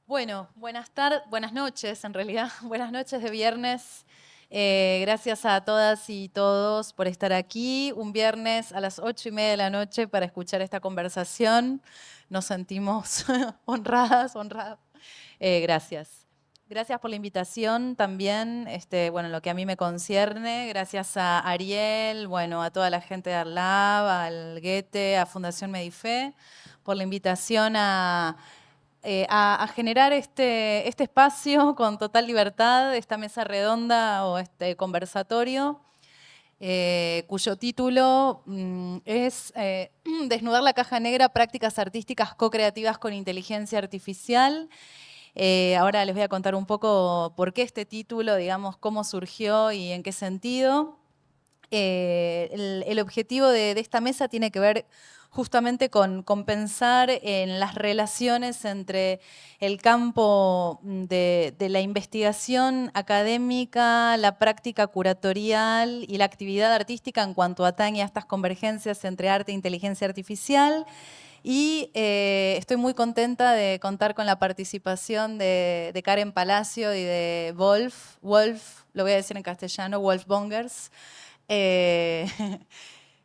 Bueno, buenas noches en realidad, buenas noches de viernes. Gracias a todas y todos por estar aquí. Un viernes a las 8:30 de la noche para escuchar esta conversación. Nos sentimos honradas, honradas. Gracias. Gracias por la invitación también, bueno, lo que a mí me concierne. Gracias a Ariel, bueno, a toda la gente de Arlab, al Goethe, a Fundación Medife, por la invitación a generar este espacio con total libertad, esta mesa redonda o este conversatorio, cuyo título es Desnudar la caja negra, prácticas artísticas co-creativas con inteligencia artificial. Ahora les voy a contar un poco por qué este título, digamos, cómo surgió y en qué sentido. El objetivo de esta mesa tiene que ver justamente con pensar en las relaciones entre el campo de la investigación académica, la práctica curatorial y la actividad artística en cuanto atañe a estas convergencias entre arte e inteligencia artificial. Y estoy muy contenta de contar con la participación de Karen Palacio y de Wolf, lo voy a decir en castellano, Wolf Bongers, eh,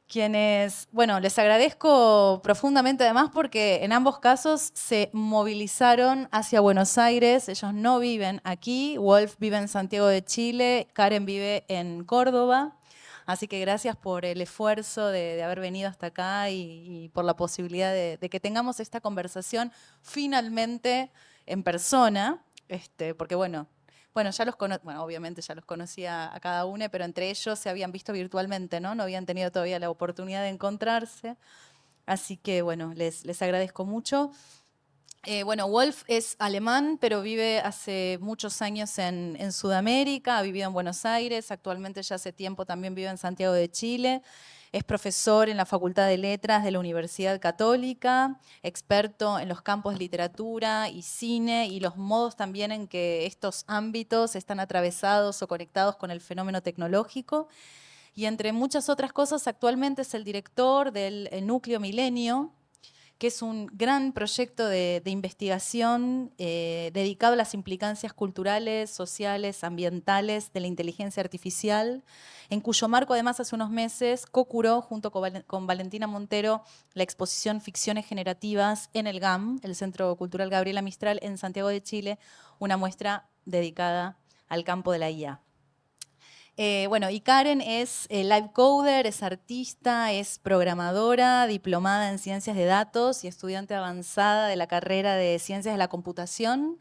quienes, bueno, les agradezco profundamente además porque en ambos casos se movilizaron hacia Buenos Aires. Ellos no viven aquí, Wolf vive en Santiago de Chile, Karen vive en Córdoba. Así que gracias por el esfuerzo de haber venido hasta acá y por la posibilidad de que tengamos esta conversación finalmente en persona, porque bueno, bueno, obviamente ya los conocía a cada uno, pero entre ellos se habían visto virtualmente, ¿no? No habían tenido todavía la oportunidad de encontrarse. Así que, bueno, les agradezco mucho. Bueno, Wolf es alemán, pero vive hace muchos años en Sudamérica, ha vivido en Buenos Aires, actualmente ya hace tiempo también vive en Santiago de Chile. Es profesor en la Facultad de Letras de la Universidad Católica, experto en los campos de literatura y cine y los modos también en que estos ámbitos están atravesados o conectados con el fenómeno tecnológico. Y entre muchas otras cosas, actualmente es el director del Núcleo Milenio, que es un gran proyecto de investigación dedicado a las implicancias culturales, sociales, ambientales de la inteligencia artificial, en cuyo marco además hace unos meses co-curó junto con Valentina Montero la exposición Ficciones Generativas en el GAM, el Centro Cultural Gabriela Mistral en Santiago de Chile, una muestra dedicada al campo de la IA. Bueno, y Karen es live coder, es artista, es programadora, diplomada en ciencias de datos y estudiante avanzada de la carrera de ciencias de la computación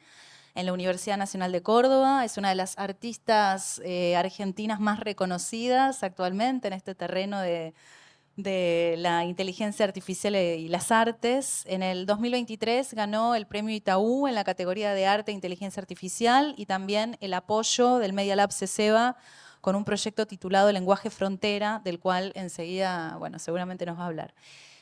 en la Universidad Nacional de Córdoba. Es una de las artistas argentinas más reconocidas actualmente en este terreno de la inteligencia artificial y las artes. En el 2023 ganó el premio Itaú en la categoría de arte e inteligencia artificial y también el apoyo del Media Lab CESEBA con un proyecto titulado Lenguaje Frontera, del cual enseguida, bueno, seguramente nos va a hablar.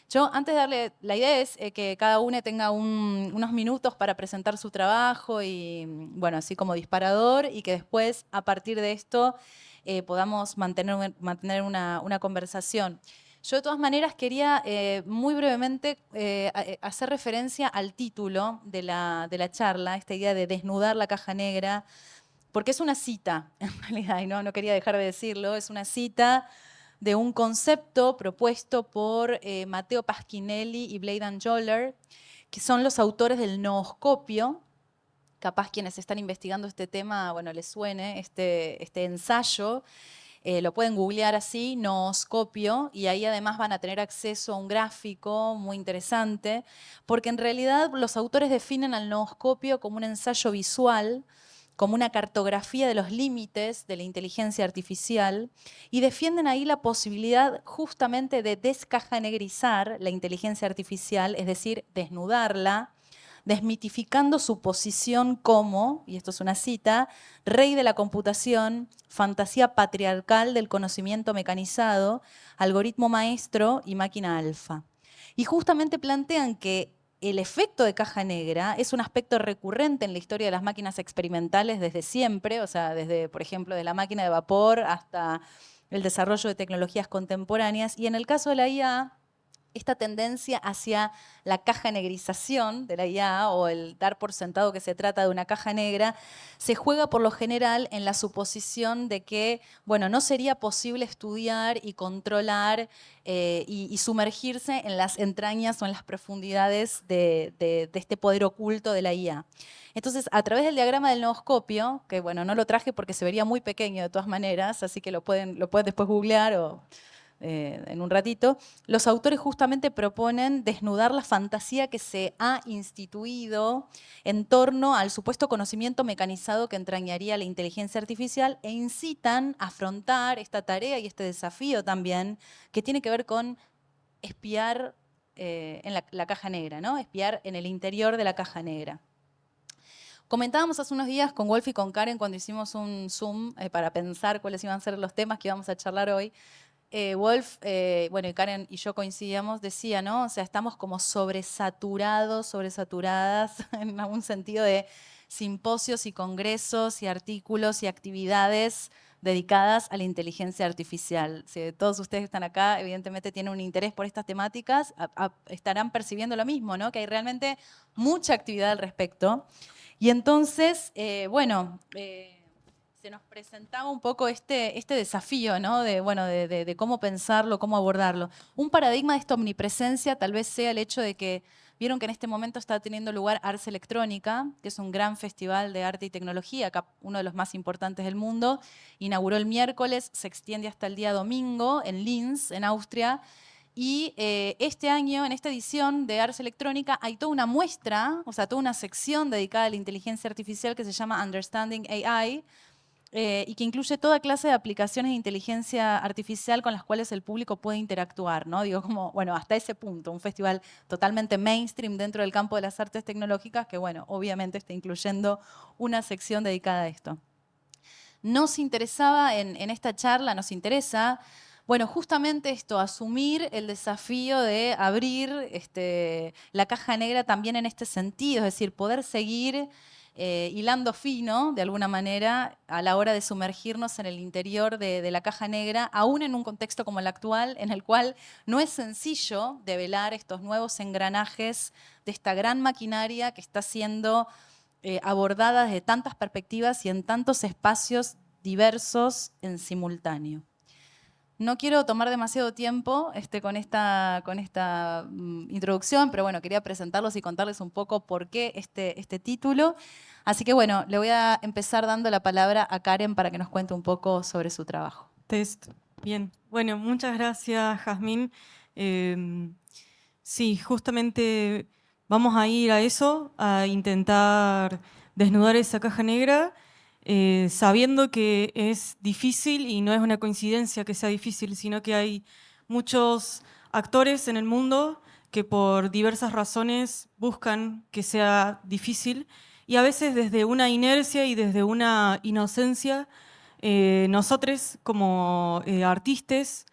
Yo, antes de darle, la idea es que cada uno tenga unos minutos para presentar su trabajo y, bueno, así como disparador, y que después, a partir de esto, podamos mantener una conversación. Yo, de todas maneras, quería muy brevemente hacer referencia al título de la charla, esta idea de desnudar la caja negra, porque es una cita, en realidad, y no quería dejar de decirlo, es una cita de un concepto propuesto por Matteo Pasquinelli y Bladan Joller, que son los autores del nooscopio. Capaz quienes están investigando este tema, bueno, les suene este ensayo. Lo pueden googlear así, nooscopio, y ahí además van a tener acceso a un gráfico muy interesante, porque en realidad los autores definen al nooscopio como un ensayo visual, como una cartografía de los límites de la inteligencia artificial, y defienden ahí la posibilidad justamente de descajanegrizar la inteligencia artificial, es decir, desnudarla, desmitificando su posición como, y esto es una cita, rey de la computación, fantasía patriarcal del conocimiento mecanizado, algoritmo maestro y máquina alfa. Y justamente plantean que el efecto de caja negra es un aspecto recurrente en la historia de las máquinas experimentales desde siempre, o sea, desde, por ejemplo, de la máquina de vapor hasta el desarrollo de tecnologías contemporáneas. Y en el caso de la IA, esta tendencia hacia la caja negrización de la IA o el dar por sentado que se trata de una caja negra se juega por lo general en la suposición de que, bueno, no sería posible estudiar y controlar y sumergirse en las entrañas o en las profundidades de este poder oculto de la IA. Entonces, a través del diagrama del nooscopio, que bueno, no lo traje porque se vería muy pequeño de todas maneras, así que lo pueden después googlear o en un ratito, los autores justamente proponen desnudar la fantasía que se ha instituido en torno al supuesto conocimiento mecanizado que entrañaría la inteligencia artificial e incitan a afrontar esta tarea y este desafío también que tiene que ver con espiar en la caja negra, ¿no? Espiar en el interior de la caja negra. Comentábamos hace unos días con Wolf y con Karen cuando hicimos un Zoom para pensar cuáles iban a ser los temas que íbamos a charlar hoy. Wolf, bueno, y Karen y yo coincidíamos, decía, ¿no? O sea, estamos como sobresaturados, sobresaturadas en algún sentido de simposios y congresos y artículos y actividades dedicadas a la inteligencia artificial. Si todos ustedes que están acá, evidentemente tienen un interés por estas temáticas, estarán percibiendo lo mismo, ¿no? Que hay realmente mucha actividad al respecto. Y entonces, bueno, se nos presentaba un poco este desafío, ¿no? De cómo pensarlo, cómo abordarlo. Un paradigma de esta omnipresencia tal vez sea el hecho de que vieron que en este momento está teniendo lugar Ars Electrónica, que es un gran festival de arte y tecnología, acá uno de los más importantes del mundo. Inauguró el miércoles, se extiende hasta el día domingo en Linz, en Austria. Y este año, en esta edición de Ars Electrónica, hay toda una muestra, o sea, toda una sección dedicada a la inteligencia artificial que se llama Understanding AI, y que incluye toda clase de aplicaciones de inteligencia artificial con las cuales el público puede interactuar, ¿no? Digo, como, bueno, hasta ese punto, un festival totalmente mainstream dentro del campo de las artes tecnológicas que, bueno, obviamente está incluyendo una sección dedicada a esto. Nos interesaba en esta charla, nos interesa, bueno, justamente esto, asumir el desafío de abrir la caja negra también en este sentido, es decir, poder seguir hilando fino, de alguna manera, a la hora de sumergirnos en el interior de la caja negra, aún en un contexto como el actual, en el cual no es sencillo develar estos nuevos engranajes de esta gran maquinaria que está siendo abordada desde tantas perspectivas y en tantos espacios diversos en simultáneo. No quiero tomar demasiado tiempo con esta introducción, pero bueno, quería presentarlos y contarles un poco por qué este título. Así que bueno, le voy a empezar dando la palabra a Karen para que nos cuente un poco sobre su trabajo. Test. Bien. Bueno, muchas gracias, Jazmín. Sí, justamente vamos a ir a eso, a intentar desnudar esa caja negra, sabiendo que es difícil y no es una coincidencia que sea difícil, sino que hay muchos actores en el mundo que por diversas razones buscan que sea difícil y a veces desde una inercia y desde una inocencia, nosotros como artistas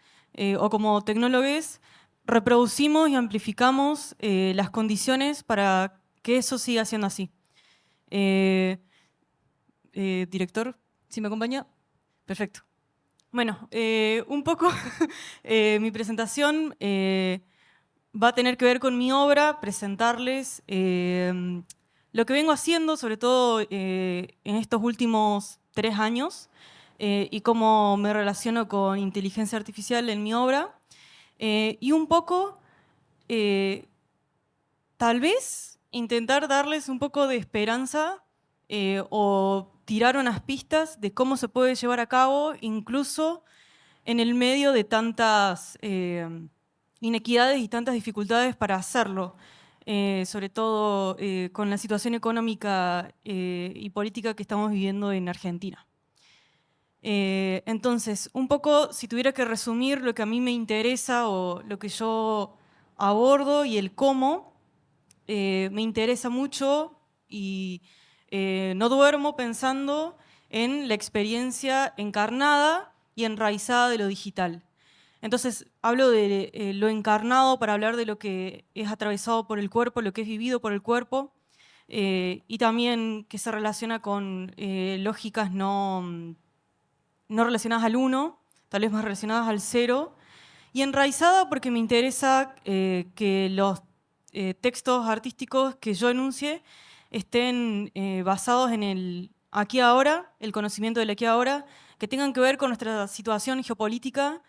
o como tecnólogos reproducimos y amplificamos las condiciones para que eso siga siendo así. Director, ¿sí me acompaña? Perfecto. Bueno, un poco mi presentación va a tener que ver con mi obra, presentarles lo que vengo haciendo, sobre todo en estos últimos 3 años, y cómo me relaciono con inteligencia artificial en mi obra. Y un poco, tal vez, intentar darles un poco de esperanza o tirar unas pistas de cómo se puede llevar a cabo, incluso en el medio de tantas inequidades y tantas dificultades para hacerlo, sobre todo con la situación económica y política que estamos viviendo en Argentina. Entonces, un poco, si tuviera que resumir lo que a mí me interesa o lo que yo abordo y el cómo, me interesa mucho y no duermo pensando en la experiencia encarnada y enraizada de lo digital. Entonces, hablo de lo encarnado para hablar de lo que es atravesado por el cuerpo, lo que es vivido por el cuerpo, y también que se relaciona con lógicas no relacionadas al uno, tal vez más relacionadas al cero, Y enraizada porque me interesa que los textos artísticos que yo enuncie estén basados en el aquí ahora, el conocimiento del aquí ahora, que tengan que ver con nuestra situación geopolítica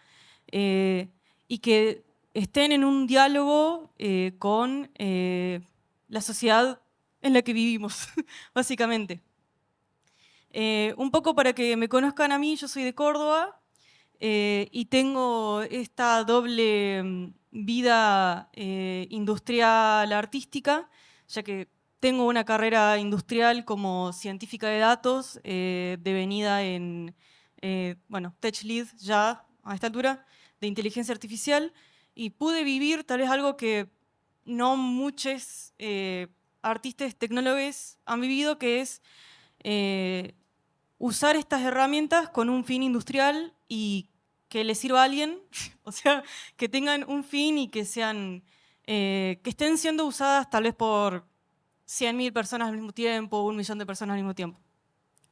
y que estén en un diálogo con la sociedad en la que vivimos, básicamente. Un poco para que me conozcan a mí, yo soy de Córdoba y tengo esta doble vida industrial artística, ya que tengo una carrera industrial como científica de datos, devenida en, bueno, Tech Lead ya a esta altura, de inteligencia artificial, y pude vivir tal vez algo que no muchos artistas tecnólogos han vivido, que es usar estas herramientas con un fin industrial y que les sirva a alguien, o sea, que tengan un fin y que sean, que estén siendo usadas tal vez por 100.000 personas al mismo tiempo, 1 millón de personas al mismo tiempo.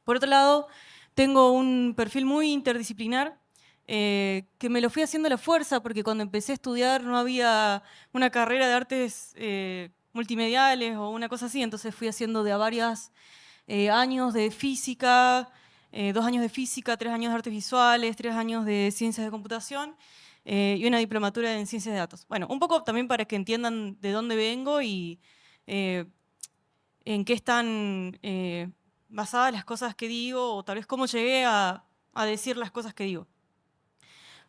Por otro lado, tengo un perfil muy interdisciplinar que me lo fui haciendo a la fuerza porque cuando empecé a estudiar no había una carrera de artes multimediales o una cosa así, entonces fui haciendo de a varios años de física, 2 años de física, 3 años de artes visuales, 3 años de ciencias de computación y una diplomatura en ciencias de datos. Bueno, un poco también para que entiendan de dónde vengo y eh, en qué están basadas las cosas que digo o tal vez cómo llegué a decir las cosas que digo.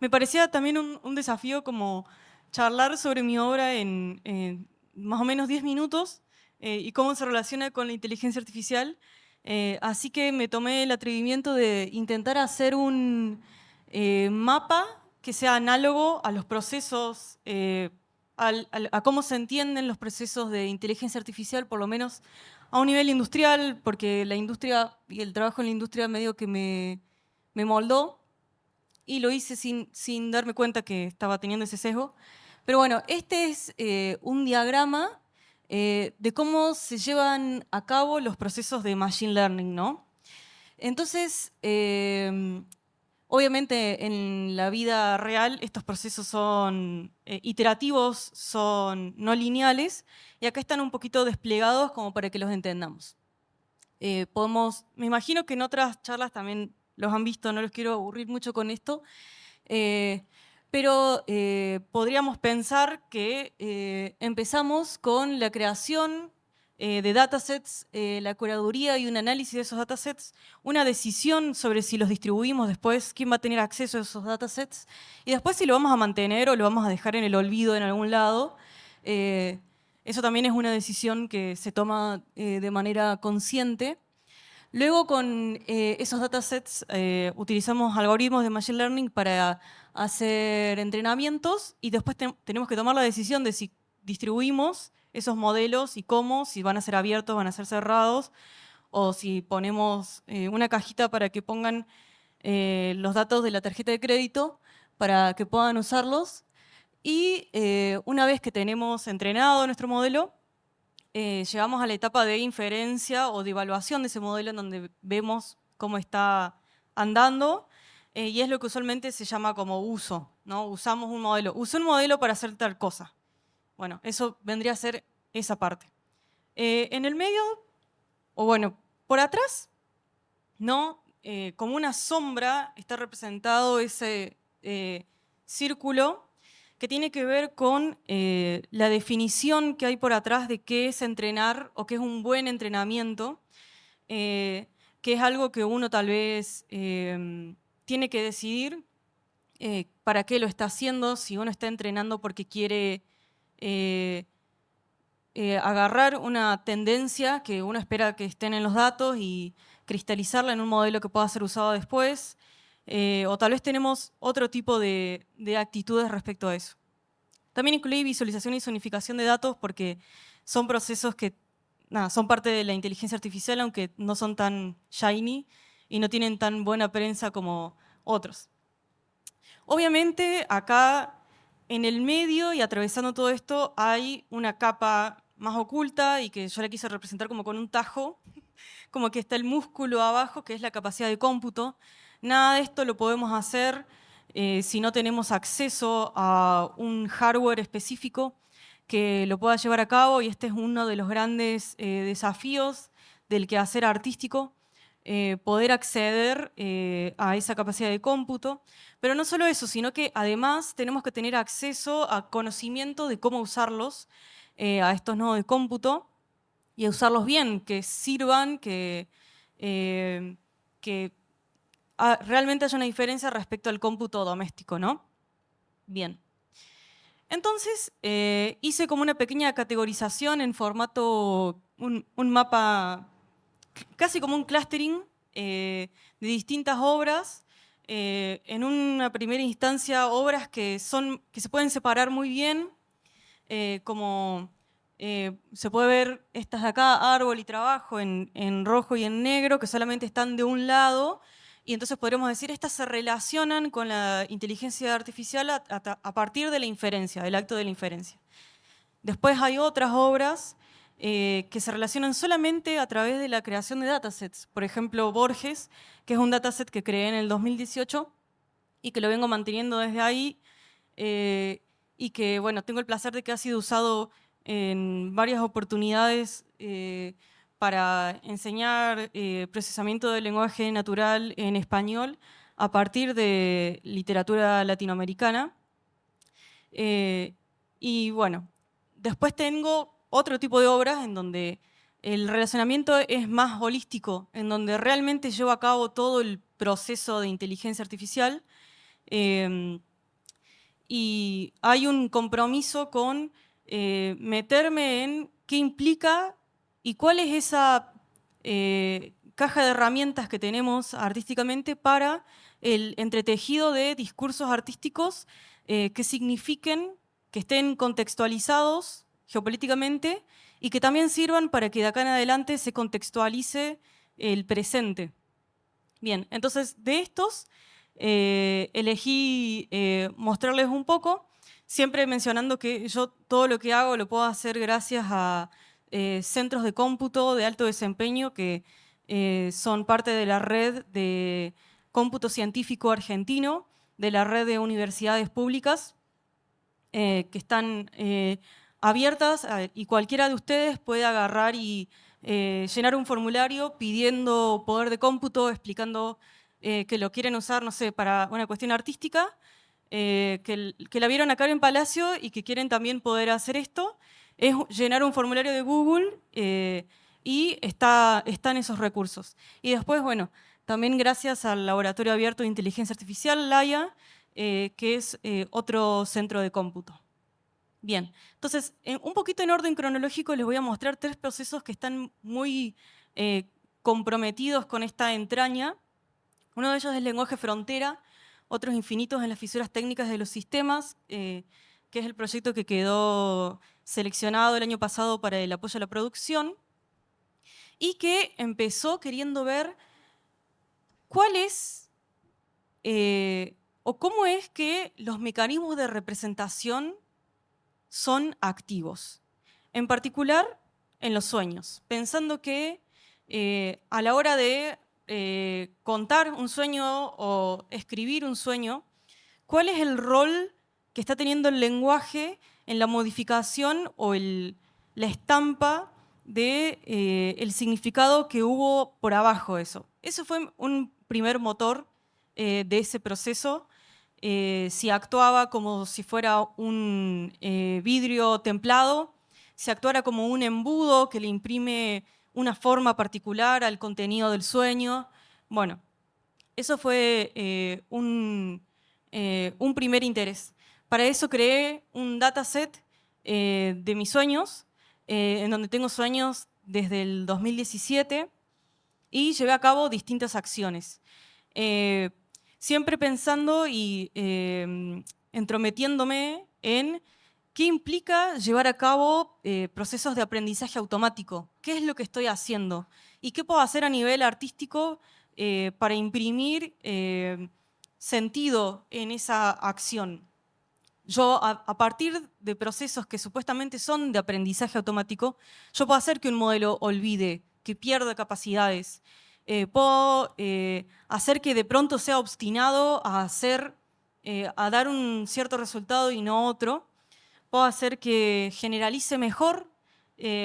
Me parecía también un desafío como charlar sobre mi obra en más o menos 10 minutos y cómo se relaciona con la inteligencia artificial. Así que me tomé el atrevimiento de intentar hacer un mapa que sea análogo a los procesos, a cómo se entienden los procesos de inteligencia artificial, por lo menos a un nivel industrial, porque la industria y el trabajo en la industria medio que me moldó y lo hice sin darme cuenta que estaba teniendo ese sesgo. Pero bueno, este es un diagrama de cómo se llevan a cabo los procesos de Machine Learning, ¿no? Entonces, obviamente en la vida real estos procesos son iterativos, son no lineales, y acá están un poquito desplegados como para que los entendamos. Me imagino que en otras charlas también los han visto, no los quiero aburrir mucho con esto, pero podríamos pensar que empezamos con la creación de datasets, la curaduría y un análisis de esos datasets, una decisión sobre si los distribuimos después, quién va a tener acceso a esos datasets, y después si lo vamos a mantener o lo vamos a dejar en el olvido en algún lado. Eso también es una decisión que se toma de manera consciente. Luego con esos datasets utilizamos algoritmos de Machine Learning para hacer entrenamientos y después tenemos que tomar la decisión de si distribuimos esos modelos y cómo, si van a ser abiertos, van a ser cerrados, o si ponemos una cajita para que pongan los datos de la tarjeta de crédito para que puedan usarlos. Y una vez que tenemos entrenado nuestro modelo, llegamos a la etapa de inferencia o de evaluación de ese modelo en donde vemos cómo está andando y es lo que usualmente se llama como uso, ¿no? Usamos un modelo. Usé un modelo para hacer tal cosa. Bueno, eso vendría a ser esa parte. En el medio, o bueno, por atrás, ¿no? Como una sombra está representado ese círculo que tiene que ver con la definición que hay por atrás de qué es entrenar o qué es un buen entrenamiento, que es algo que uno tal vez tiene que decidir para qué lo está haciendo, si uno está entrenando porque quiere agarrar una tendencia que uno espera que estén en los datos y cristalizarla en un modelo que pueda ser usado después, o tal vez tenemos otro tipo de actitudes respecto a eso. También incluí visualización y zonificación de datos porque son procesos que son parte de la inteligencia artificial, aunque no son tan shiny y no tienen tan buena prensa como otros. Obviamente, acá en el medio y atravesando todo esto hay una capa más oculta y que yo la quise representar como con un tajo, como que está el músculo abajo, que es la capacidad de cómputo. Nada de esto lo podemos hacer si no tenemos acceso a un hardware específico que lo pueda llevar a cabo, y este es uno de los grandes desafíos del quehacer artístico, poder acceder a esa capacidad de cómputo. Pero no solo eso, sino que además tenemos que tener acceso a conocimiento de cómo usarlos, a estos nodos de cómputo, y a usarlos bien, que sirvan, que realmente haya una diferencia respecto al cómputo doméstico, ¿no? Bien. Entonces, hice como una pequeña categorización en formato, un mapa, casi como un clustering de distintas obras. En una primera instancia, obras que se pueden separar muy bien, como se puede ver estas de acá, árbol y trabajo, en rojo y en negro, que solamente están de un lado, y entonces podríamos decir, estas se relacionan con la inteligencia artificial a partir de la inferencia, del acto de la inferencia. Después hay otras obras que se relacionan solamente a través de la creación de datasets. Por ejemplo, Borges, que es un dataset que creé en el 2018 y que lo vengo manteniendo desde ahí, y que, bueno, tengo el placer de que ha sido usado en varias oportunidades para enseñar procesamiento del lenguaje natural en español a partir de literatura latinoamericana. Y bueno, después tengo otro tipo de obras en donde el relacionamiento es más holístico, en donde realmente llevo a cabo todo el proceso de inteligencia artificial. Y hay un compromiso con meterme en qué implica y cuál es esa caja de herramientas que tenemos artísticamente para el entretejido de discursos artísticos que signifiquen, que estén contextualizados geopolíticamente y que también sirvan para que de acá en adelante se contextualice el presente. Bien, entonces de estos elegí mostrarles un poco, siempre mencionando que yo todo lo que hago lo puedo hacer gracias a centros de cómputo de alto desempeño que son parte de la red de cómputo científico argentino, de la red de universidades públicas que están abiertas y cualquiera de ustedes puede agarrar y llenar un formulario pidiendo poder de cómputo, explicando que lo quieren usar, no sé, para una cuestión artística, que la vieron acá en Palacio y que quieren también poder hacer esto. Es llenar un formulario de Google y están esos recursos. Y después, bueno, también gracias al Laboratorio Abierto de Inteligencia Artificial, LAIA, que es otro centro de cómputo. Bien, entonces, un poquito en orden cronológico les voy a mostrar 3 procesos que están muy comprometidos con esta entraña. Uno de ellos es el lenguaje frontera, otros infinitos en las fisuras técnicas de los sistemas, que es el proyecto que quedó seleccionado el año pasado para el apoyo a la producción, y que empezó queriendo ver cuál es o cómo es que los mecanismos de representación son activos. En particular, en los sueños, pensando que a la hora de contar un sueño o escribir un sueño, ¿cuál es el rol que está teniendo el lenguaje en la modificación o la estampa de el significado que hubo por abajo de eso? Eso fue un primer motor de ese proceso. Si actuaba como si fuera un vidrio templado, si actuara como un embudo que le imprime una forma particular al contenido del sueño. Bueno, eso fue un primer interés. Para eso creé un dataset de mis sueños, en donde tengo sueños desde el 2017 y llevé a cabo distintas acciones. Siempre pensando y entrometiéndome en qué implica llevar a cabo procesos de aprendizaje automático. ¿Qué es lo que estoy haciendo? ¿Y qué puedo hacer a nivel artístico para imprimir sentido en esa acción? Yo, a partir de procesos que supuestamente son de aprendizaje automático, yo puedo hacer que un modelo olvide, que pierda capacidades. Puedo hacer que de pronto sea obstinado a hacer a dar un cierto resultado y no otro. Puedo hacer que generalice mejor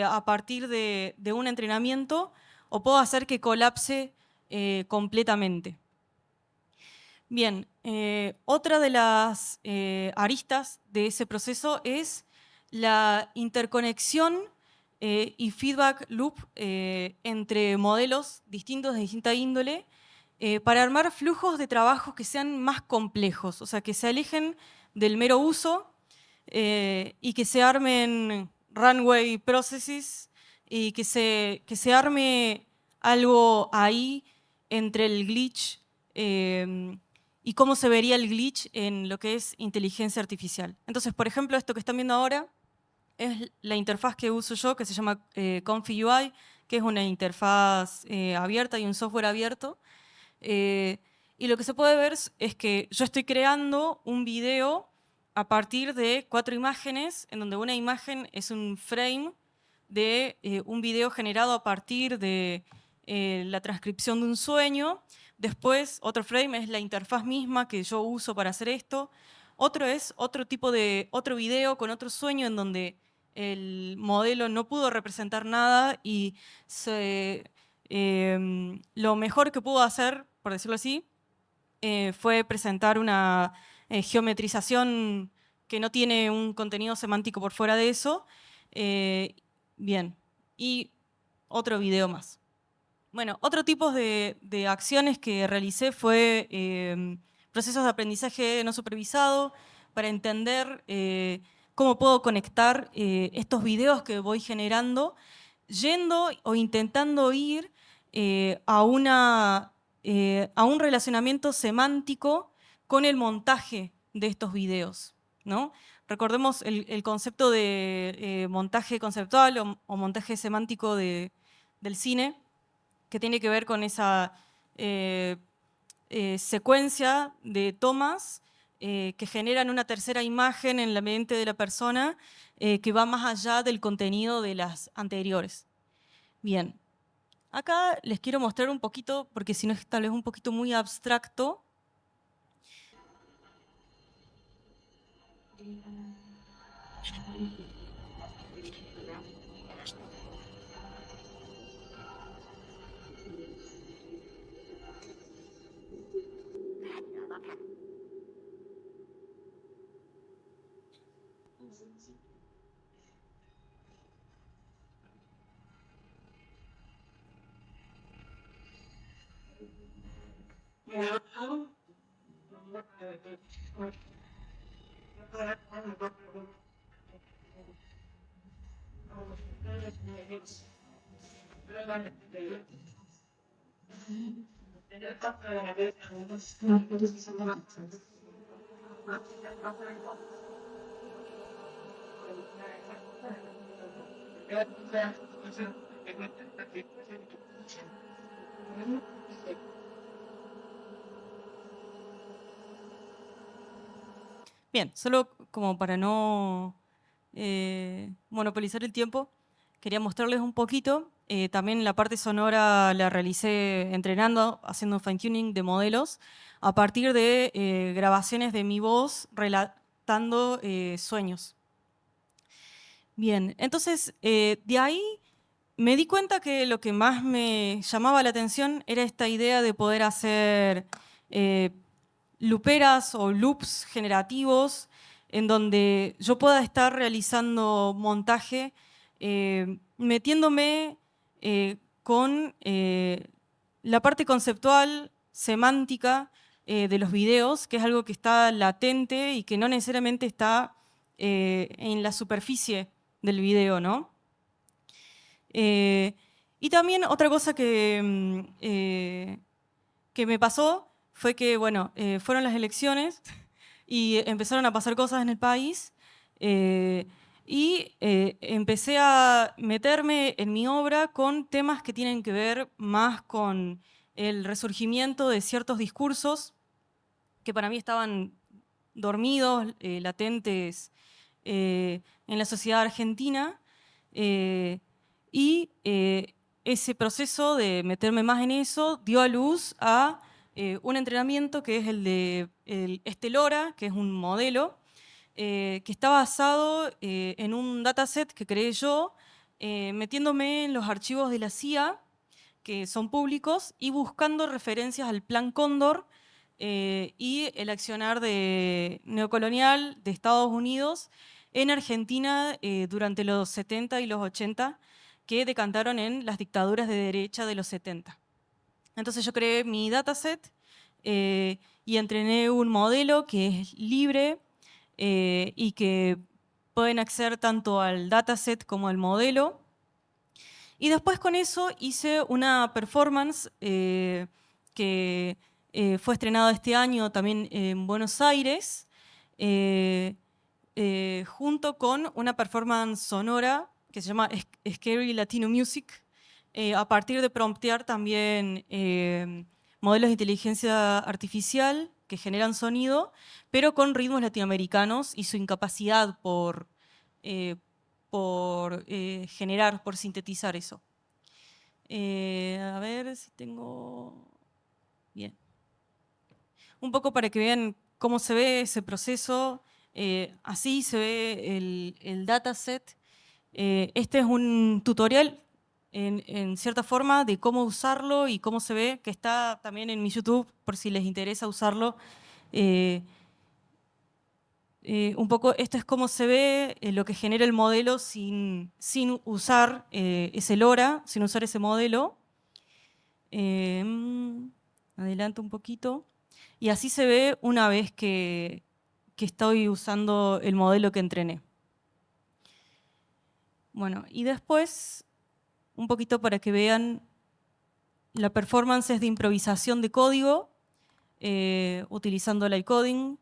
a partir de un entrenamiento, o puedo hacer que colapse completamente. Bien, otra de las aristas de ese proceso es la interconexión y feedback loop entre modelos distintos de distinta índole para armar flujos de trabajo que sean más complejos, o sea, que se alejen del mero uso y que se armen runway processes y que se arme algo ahí entre el glitch y cómo se vería el glitch en lo que es inteligencia artificial. Entonces, por ejemplo, esto que están viendo ahora es la interfaz que uso yo, que se llama Comfy UI, que es una interfaz abierta y un software abierto. Y lo que se puede ver es que yo estoy creando un video a partir de 4 imágenes, en donde una imagen es un frame de un video generado a partir de la transcripción de un sueño. Después, otro frame es la interfaz misma que yo uso para hacer esto. Otro es otro video con otro sueño en donde el modelo no pudo representar nada y lo mejor que pudo hacer, por decirlo así, fue presentar una geometrización que no tiene un contenido semántico por fuera de eso. Bien, y otro video más. Bueno, otro tipo de acciones que realicé fue procesos de aprendizaje no supervisado para entender cómo puedo conectar estos videos que voy generando, yendo o intentando ir a un relacionamiento semántico con el montaje de estos videos, ¿no? Recordemos el concepto de montaje conceptual o montaje semántico del cine, que tiene que ver con esa secuencia de tomas que generan una tercera imagen en la mente de la persona que va más allá del contenido de las anteriores. Bien, acá les quiero mostrar un poquito, porque si no es tal vez un poquito muy abstracto. Bien, solo como para no monopolizar el tiempo, quería mostrarles un poquito. También la parte sonora la realicé entrenando, haciendo un fine-tuning de modelos, a partir de grabaciones de mi voz relatando sueños. Bien, entonces de ahí me di cuenta que lo que más me llamaba la atención era esta idea de poder hacer looperas o loops generativos en donde yo pueda estar realizando montaje metiéndome con la parte conceptual, semántica de los videos, que es algo que está latente y que no necesariamente está en la superficie del video, ¿no? Y también otra cosa que me pasó fue que, bueno, fueron las elecciones y empezaron a pasar cosas en el país y empecé a meterme en mi obra con temas que tienen que ver más con el resurgimiento de ciertos discursos que para mí estaban dormidos, latentes en la sociedad argentina. Y ese proceso de meterme más en eso dio a luz a un entrenamiento que es el de este LoRa, que es un modelo, que está basado en un dataset que creé yo, metiéndome en los archivos de la CIA, que son públicos, y buscando referencias al Plan Cóndor y el accionar neocolonial de Estados Unidos en Argentina durante los 70 y los 80, que decantaron en las dictaduras de derecha de los 70. Entonces yo creé mi dataset y entrené un modelo que es libre y que pueden acceder tanto al dataset como al modelo. Y después con eso hice una performance que fue estrenada este año también en Buenos Aires, junto con una performance sonora que se llama Scary Latino Music, a partir de promptear también modelos de inteligencia artificial que generan sonido, pero con ritmos latinoamericanos y su incapacidad por generar, por sintetizar eso. A ver si tengo... Bien. Un poco para que vean cómo se ve ese proceso. Así se ve el dataset. Este es un tutorial en cierta forma de cómo usarlo y cómo se ve, que está también en mi YouTube por si les interesa usarlo. Un poco esto es cómo se ve lo que genera el modelo sin usar ese LoRa, sin usar ese modelo. Adelanto un poquito. Y así se ve una vez que estoy usando el modelo que entrené. Bueno, y después, un poquito para que vean la performance de improvisación de código, utilizando el iCoding.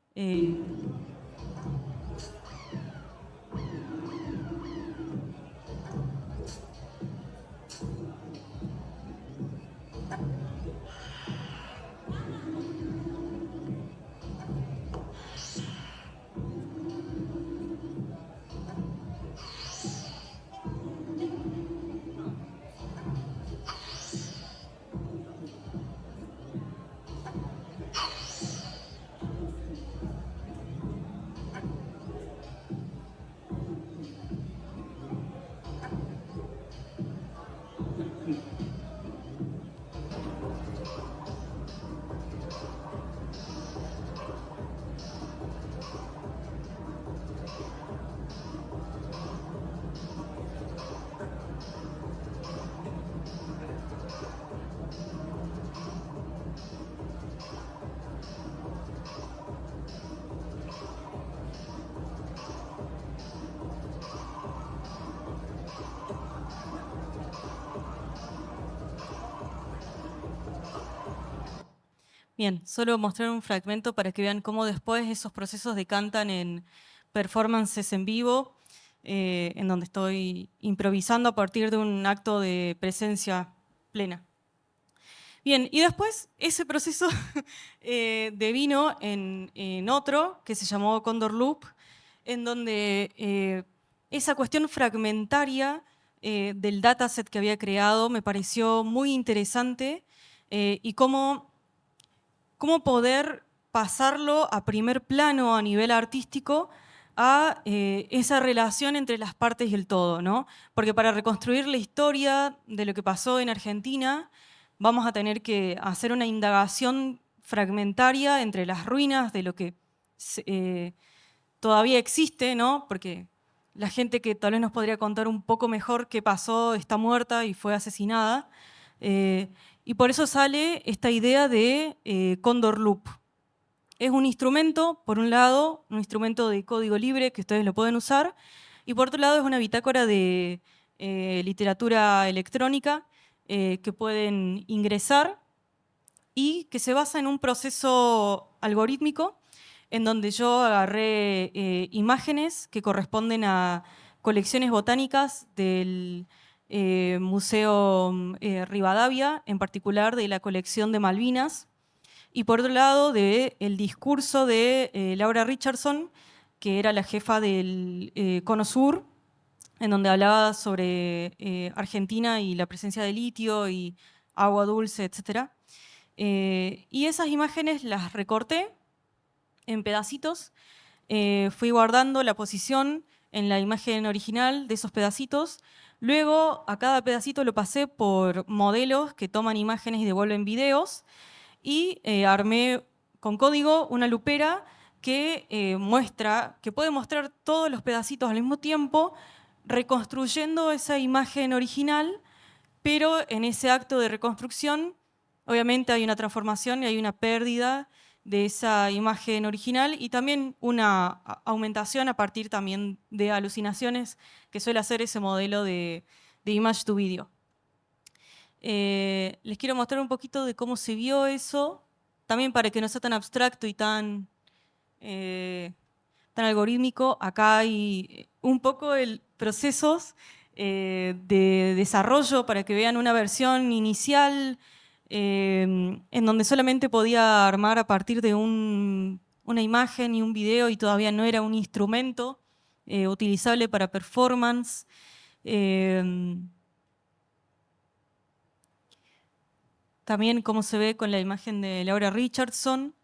Bien, solo mostrar un fragmento para que vean cómo después esos procesos decantan en performances en vivo, en donde estoy improvisando a partir de un acto de presencia plena. Bien, y después ese proceso devino en otro que se llamó Condor Loop, en donde esa cuestión fragmentaria del dataset que había creado me pareció muy interesante y cómo poder pasarlo a primer plano a nivel artístico a esa relación entre las partes y el todo, ¿no? Porque para reconstruir la historia de lo que pasó en Argentina, vamos a tener que hacer una indagación fragmentaria entre las ruinas de lo que todavía existe, ¿no? Porque la gente que tal vez nos podría contar un poco mejor qué pasó está muerta y fue asesinada. Y por eso sale esta idea de Condor Loop. Es un instrumento, por un lado, un instrumento de código libre que ustedes lo pueden usar, y por otro lado es una bitácora de literatura electrónica que pueden ingresar y que se basa en un proceso algorítmico en donde yo agarré imágenes que corresponden a colecciones botánicas del Museo Rivadavia, en particular de la colección de Malvinas, y por otro lado del discurso de Laura Richardson, que era la jefa del Cono Sur, en donde hablaba sobre Argentina y la presencia de litio y agua dulce, etc. Y esas imágenes las recorté en pedacitos. Fui guardando la posición en la imagen original de esos pedacitos. Luego a cada pedacito lo pasé por modelos que toman imágenes y devuelven videos. Y armé con código una lupera que que puede mostrar todos los pedacitos al mismo tiempo, reconstruyendo esa imagen original, pero en ese acto de reconstrucción, obviamente hay una transformación y hay una pérdida de esa imagen original y también una aumentación a partir también de alucinaciones que suele hacer ese modelo de image to video. Les quiero mostrar un poquito de cómo se vio eso, también para que no sea tan abstracto y tan algorítmico. Acá hay un poco procesos de desarrollo para que vean una versión inicial en donde solamente podía armar a partir de una imagen y un video y todavía no era un instrumento utilizable para performance. También cómo se ve con la imagen de Laura Richardson.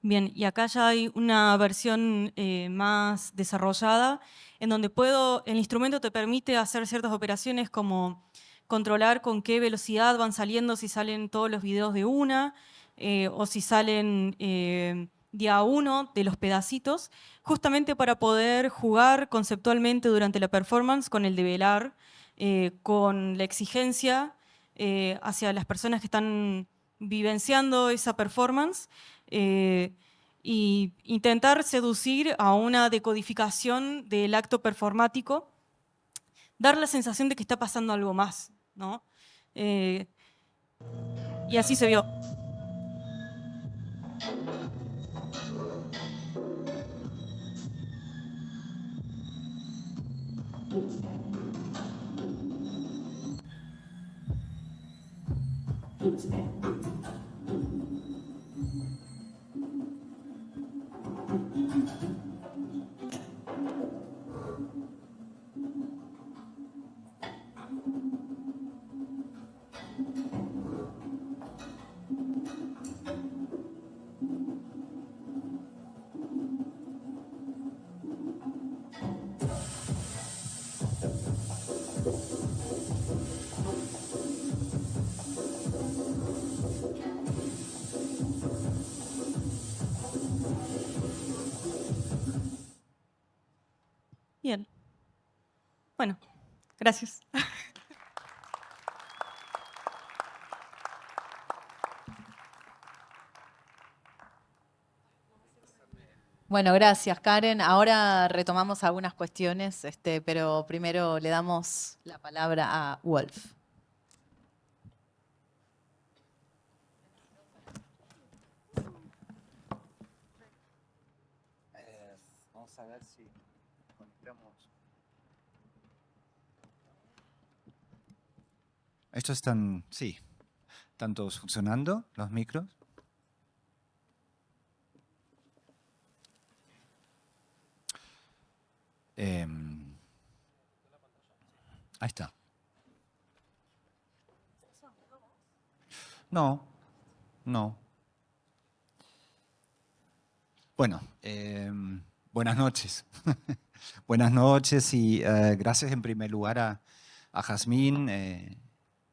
Bien, y acá ya hay una versión más desarrollada en donde el instrumento te permite hacer ciertas operaciones como controlar con qué velocidad van saliendo, si salen todos los videos de una o si salen día uno de los pedacitos, justamente para poder jugar conceptualmente durante la performance con el develar, con la exigencia hacia las personas que están vivenciando esa performance. Y intentar seducir a una decodificación del acto performático, dar la sensación de que está pasando algo más, ¿no? Y así se vio. Bien. Bueno, gracias. Bueno, gracias, Karen. Ahora retomamos algunas cuestiones, pero primero le damos la palabra a Wolf. Vamos a ver si conectamos. ¿Estos están, sí, están todos funcionando, los micros? Ahí está. No, no. Bueno, buenas noches. Buenas noches y gracias en primer lugar a Jazmín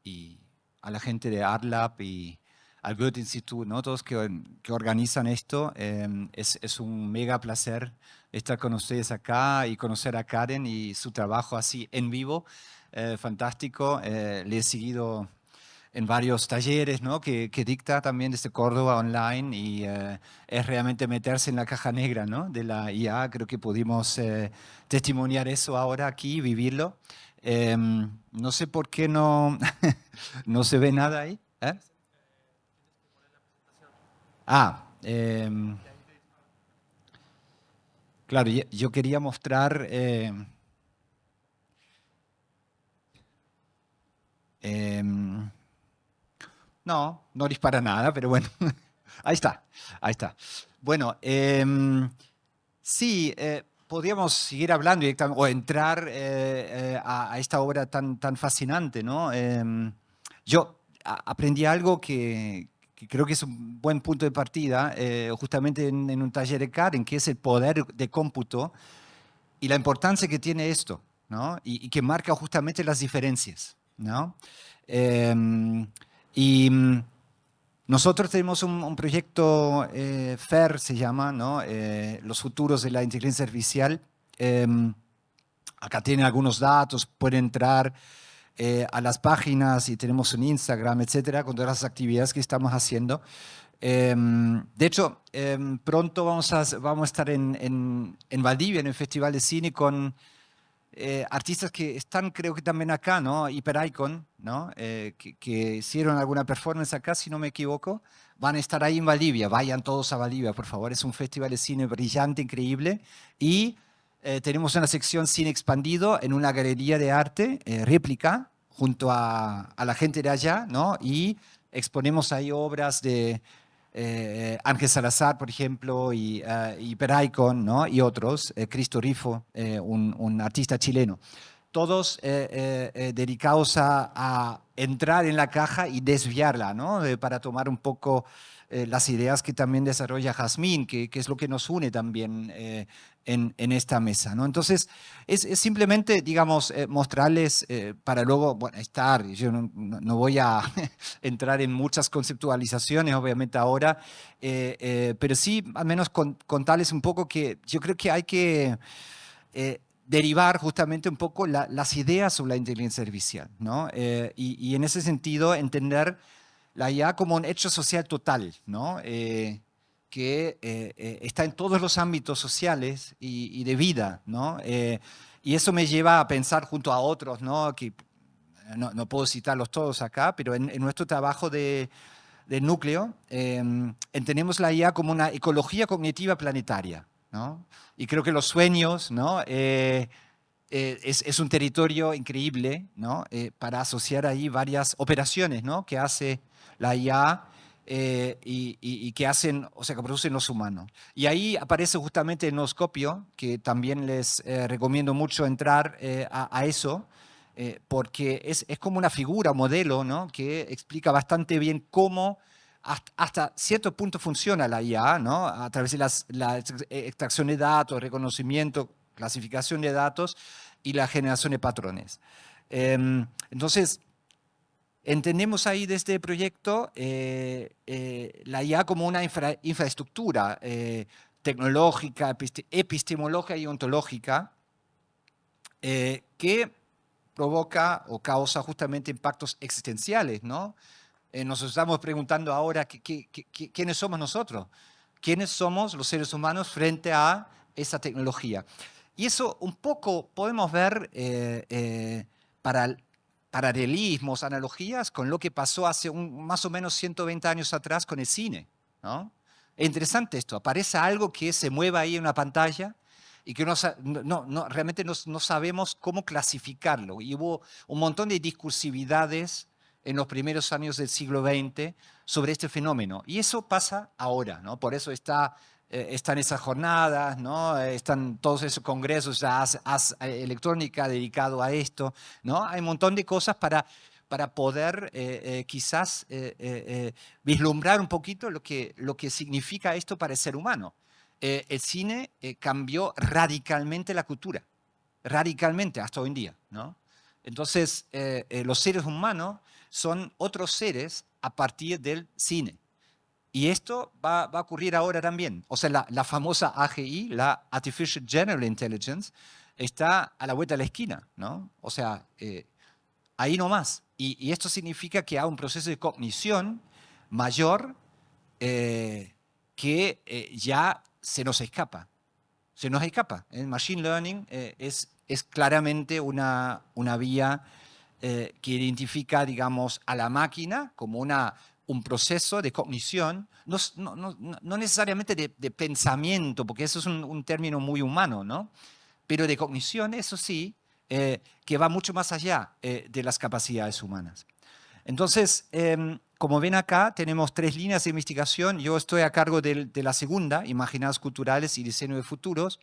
y a la gente de ArtLab y al Goethe Institut, ¿no? Todos que organizan esto. Es un mega placer estar con ustedes acá y conocer a Karen y su trabajo así en vivo. Fantástico. Le he seguido en varios talleres, ¿no? que dicta también desde Córdoba online y es realmente meterse en la caja negra, ¿no? de la IA. Creo que pudimos testimoniar eso ahora aquí, vivirlo. No sé por qué no, no se ve nada ahí. ¿Eh? Ah, claro, yo quería mostrar No, no dispara nada, pero bueno. Ahí está, ahí está. Bueno, sí, podríamos seguir hablando directamente o entrar a esta obra tan fascinante, ¿no? Yo aprendí algo que creo que es un buen punto de partida, justamente en un taller de Karen, que es el poder de cómputo y la importancia que tiene esto, ¿no? Y que marca justamente las diferencias, ¿no? Y nosotros tenemos un proyecto, FAIR se llama, ¿no? Los futuros de la inteligencia artificial. Acá tienen algunos datos, pueden entrar a las páginas y tenemos un Instagram, etcétera, con todas las actividades que estamos haciendo. De hecho, pronto vamos a estar en Valdivia, en el Festival de Cine, con artistas que están, creo que también acá, ¿no? Hypericon, ¿no? Que hicieron alguna performance acá, si no me equivoco. Van a estar ahí en Valdivia. Vayan todos a Valdivia, por favor. Es un festival de cine brillante, increíble. Y tenemos una sección cine expandido en una galería de arte, réplica, junto a la gente de allá, ¿no? Y exponemos ahí obras de Ángel Salazar, por ejemplo, y Hypericon, ¿no? Y otros, Cristo Rifo, un artista chileno. Todos dedicados a entrar en la caja y desviarla, ¿no? Para tomar un poco las ideas que también desarrolla Jazmín, que es lo que nos une también en esta mesa, ¿no? Entonces, es simplemente, digamos, mostrarles para luego, bueno, estar, yo no voy a entrar en muchas conceptualizaciones, obviamente ahora, pero sí, al menos contarles un poco que yo creo que hay que derivar justamente un poco las ideas sobre la inteligencia artificial, ¿no? Y en ese sentido entender la IA como un hecho social total, ¿no? Que está en todos los ámbitos sociales y de vida, ¿no? Y eso me lleva a pensar junto a otros, ¿no? Que no puedo citarlos todos acá, pero en nuestro trabajo de núcleo entendemos la IA como una ecología cognitiva planetaria, ¿no? Y creo que los sueños, ¿no? Es un territorio increíble, ¿no? Para asociar ahí varias operaciones, ¿no? Que hace la IA y que hacen, o sea, que producen los humanos. Y ahí aparece justamente el nooscopio, que también les recomiendo mucho entrar a eso, porque es como una figura, un modelo, ¿no? Que explica bastante bien cómo hasta cierto punto funciona la IA, ¿no? A través de la extracción de datos, reconocimiento, clasificación de datos y la generación de patrones. Entonces, entendemos ahí desde el proyecto la IA como una infraestructura tecnológica, epistemológica y ontológica que provoca o causa justamente impactos existenciales, ¿no? Nos estamos preguntando ahora quiénes somos nosotros, quiénes somos los seres humanos frente a esa tecnología. Y eso un poco podemos ver paralelismos, analogías con lo que pasó hace más o menos 120 años atrás con el cine, ¿no? Es interesante esto, aparece algo que se mueva ahí en una pantalla y que realmente no sabemos cómo clasificarlo. Y hubo un montón de discursividades en los primeros años del siglo XX sobre este fenómeno. Y eso pasa ahora, ¿no? Por eso están esas jornadas, ¿no? Están todos esos congresos, electrónica dedicado a esto, ¿no? Hay un montón de cosas para poder quizás vislumbrar un poquito lo que significa esto para el ser humano. El cine cambió radicalmente la cultura, radicalmente hasta hoy en día, ¿no? Entonces, los seres humanos son otros seres a partir del cine. Y esto va a ocurrir ahora también. O sea, la famosa AGI, la Artificial General Intelligence, está a la vuelta de la esquina, ¿no? O sea, ahí nomás. Y esto significa que hay un proceso de cognición mayor que ya se nos escapa. Se nos escapa. El Machine Learning es claramente una vía que identifica, digamos, a la máquina como un proceso de cognición, no necesariamente de pensamiento, porque eso es un término muy humano, ¿no? Pero de cognición, eso sí, que va mucho más allá de las capacidades humanas. Entonces, como ven acá, tenemos 3 líneas de investigación. Yo estoy a cargo de la segunda, Imaginados Culturales y Diseño de Futuros.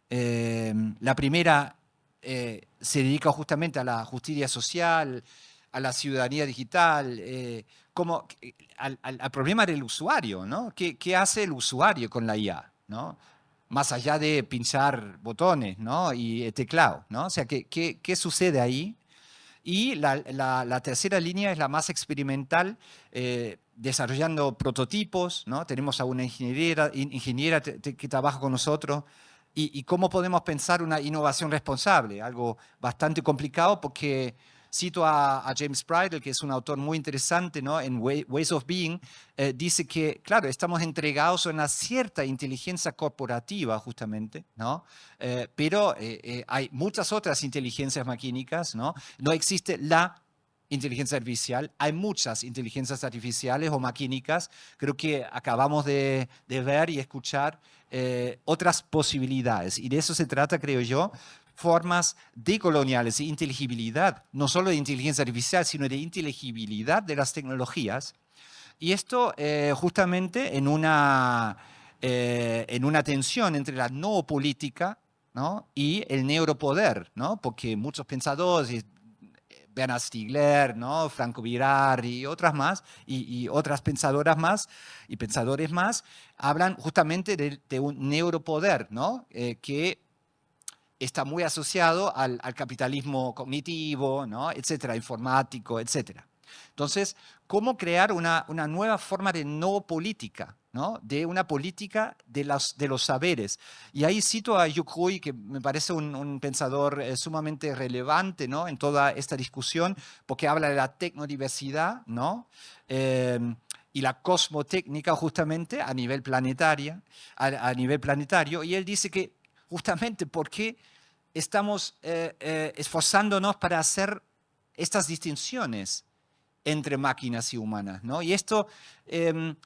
La primera se dedica justamente a la justicia social, a la ciudadanía digital, al problema del usuario, ¿no? ¿Qué hace el usuario con la IA, ¿no? Más allá de pinchar botones, ¿no? Y teclado, ¿no? O sea, ¿qué sucede ahí? Y la tercera línea es la más experimental, desarrollando prototipos, ¿no? Tenemos a una ingeniera que trabaja con nosotros. Y cómo podemos pensar una innovación responsable, algo bastante complicado porque cito a James Bridle, que es un autor muy interesante, ¿no? En Ways of Being, dice que, claro, estamos entregados a una cierta inteligencia corporativa, justamente, ¿no? Pero hay muchas otras inteligencias maquínicas, ¿no? No existe la inteligencia artificial, hay muchas inteligencias artificiales o maquínicas. Creo que acabamos de ver y escuchar otras posibilidades. Y de eso se trata, creo yo, formas decoloniales de inteligibilidad, no solo de inteligencia artificial, sino de inteligibilidad de las tecnologías. Y esto justamente en una tensión entre la neopolítica, ¿no? Y el neuropoder, ¿no? Porque muchos pensadores, Bernard Stiegler, ¿no? Franco Virari y otras más, y otras pensadoras más y pensadores más, hablan justamente de un neuropoder, ¿no? Que está muy asociado al capitalismo cognitivo, ¿no? Etcétera, informático, etcétera. Entonces, ¿cómo crear una nueva forma de no política, ¿no? De una política de los saberes? Y ahí cito a Yu Hui, que me parece un pensador sumamente relevante, ¿no? En toda esta discusión, porque habla de la tecnodiversidad, ¿no? Y la cosmotécnica justamente a nivel planetario, y él dice que justamente porque estamos esforzándonos para hacer estas distinciones entre máquinas y humanas, ¿no? Y esto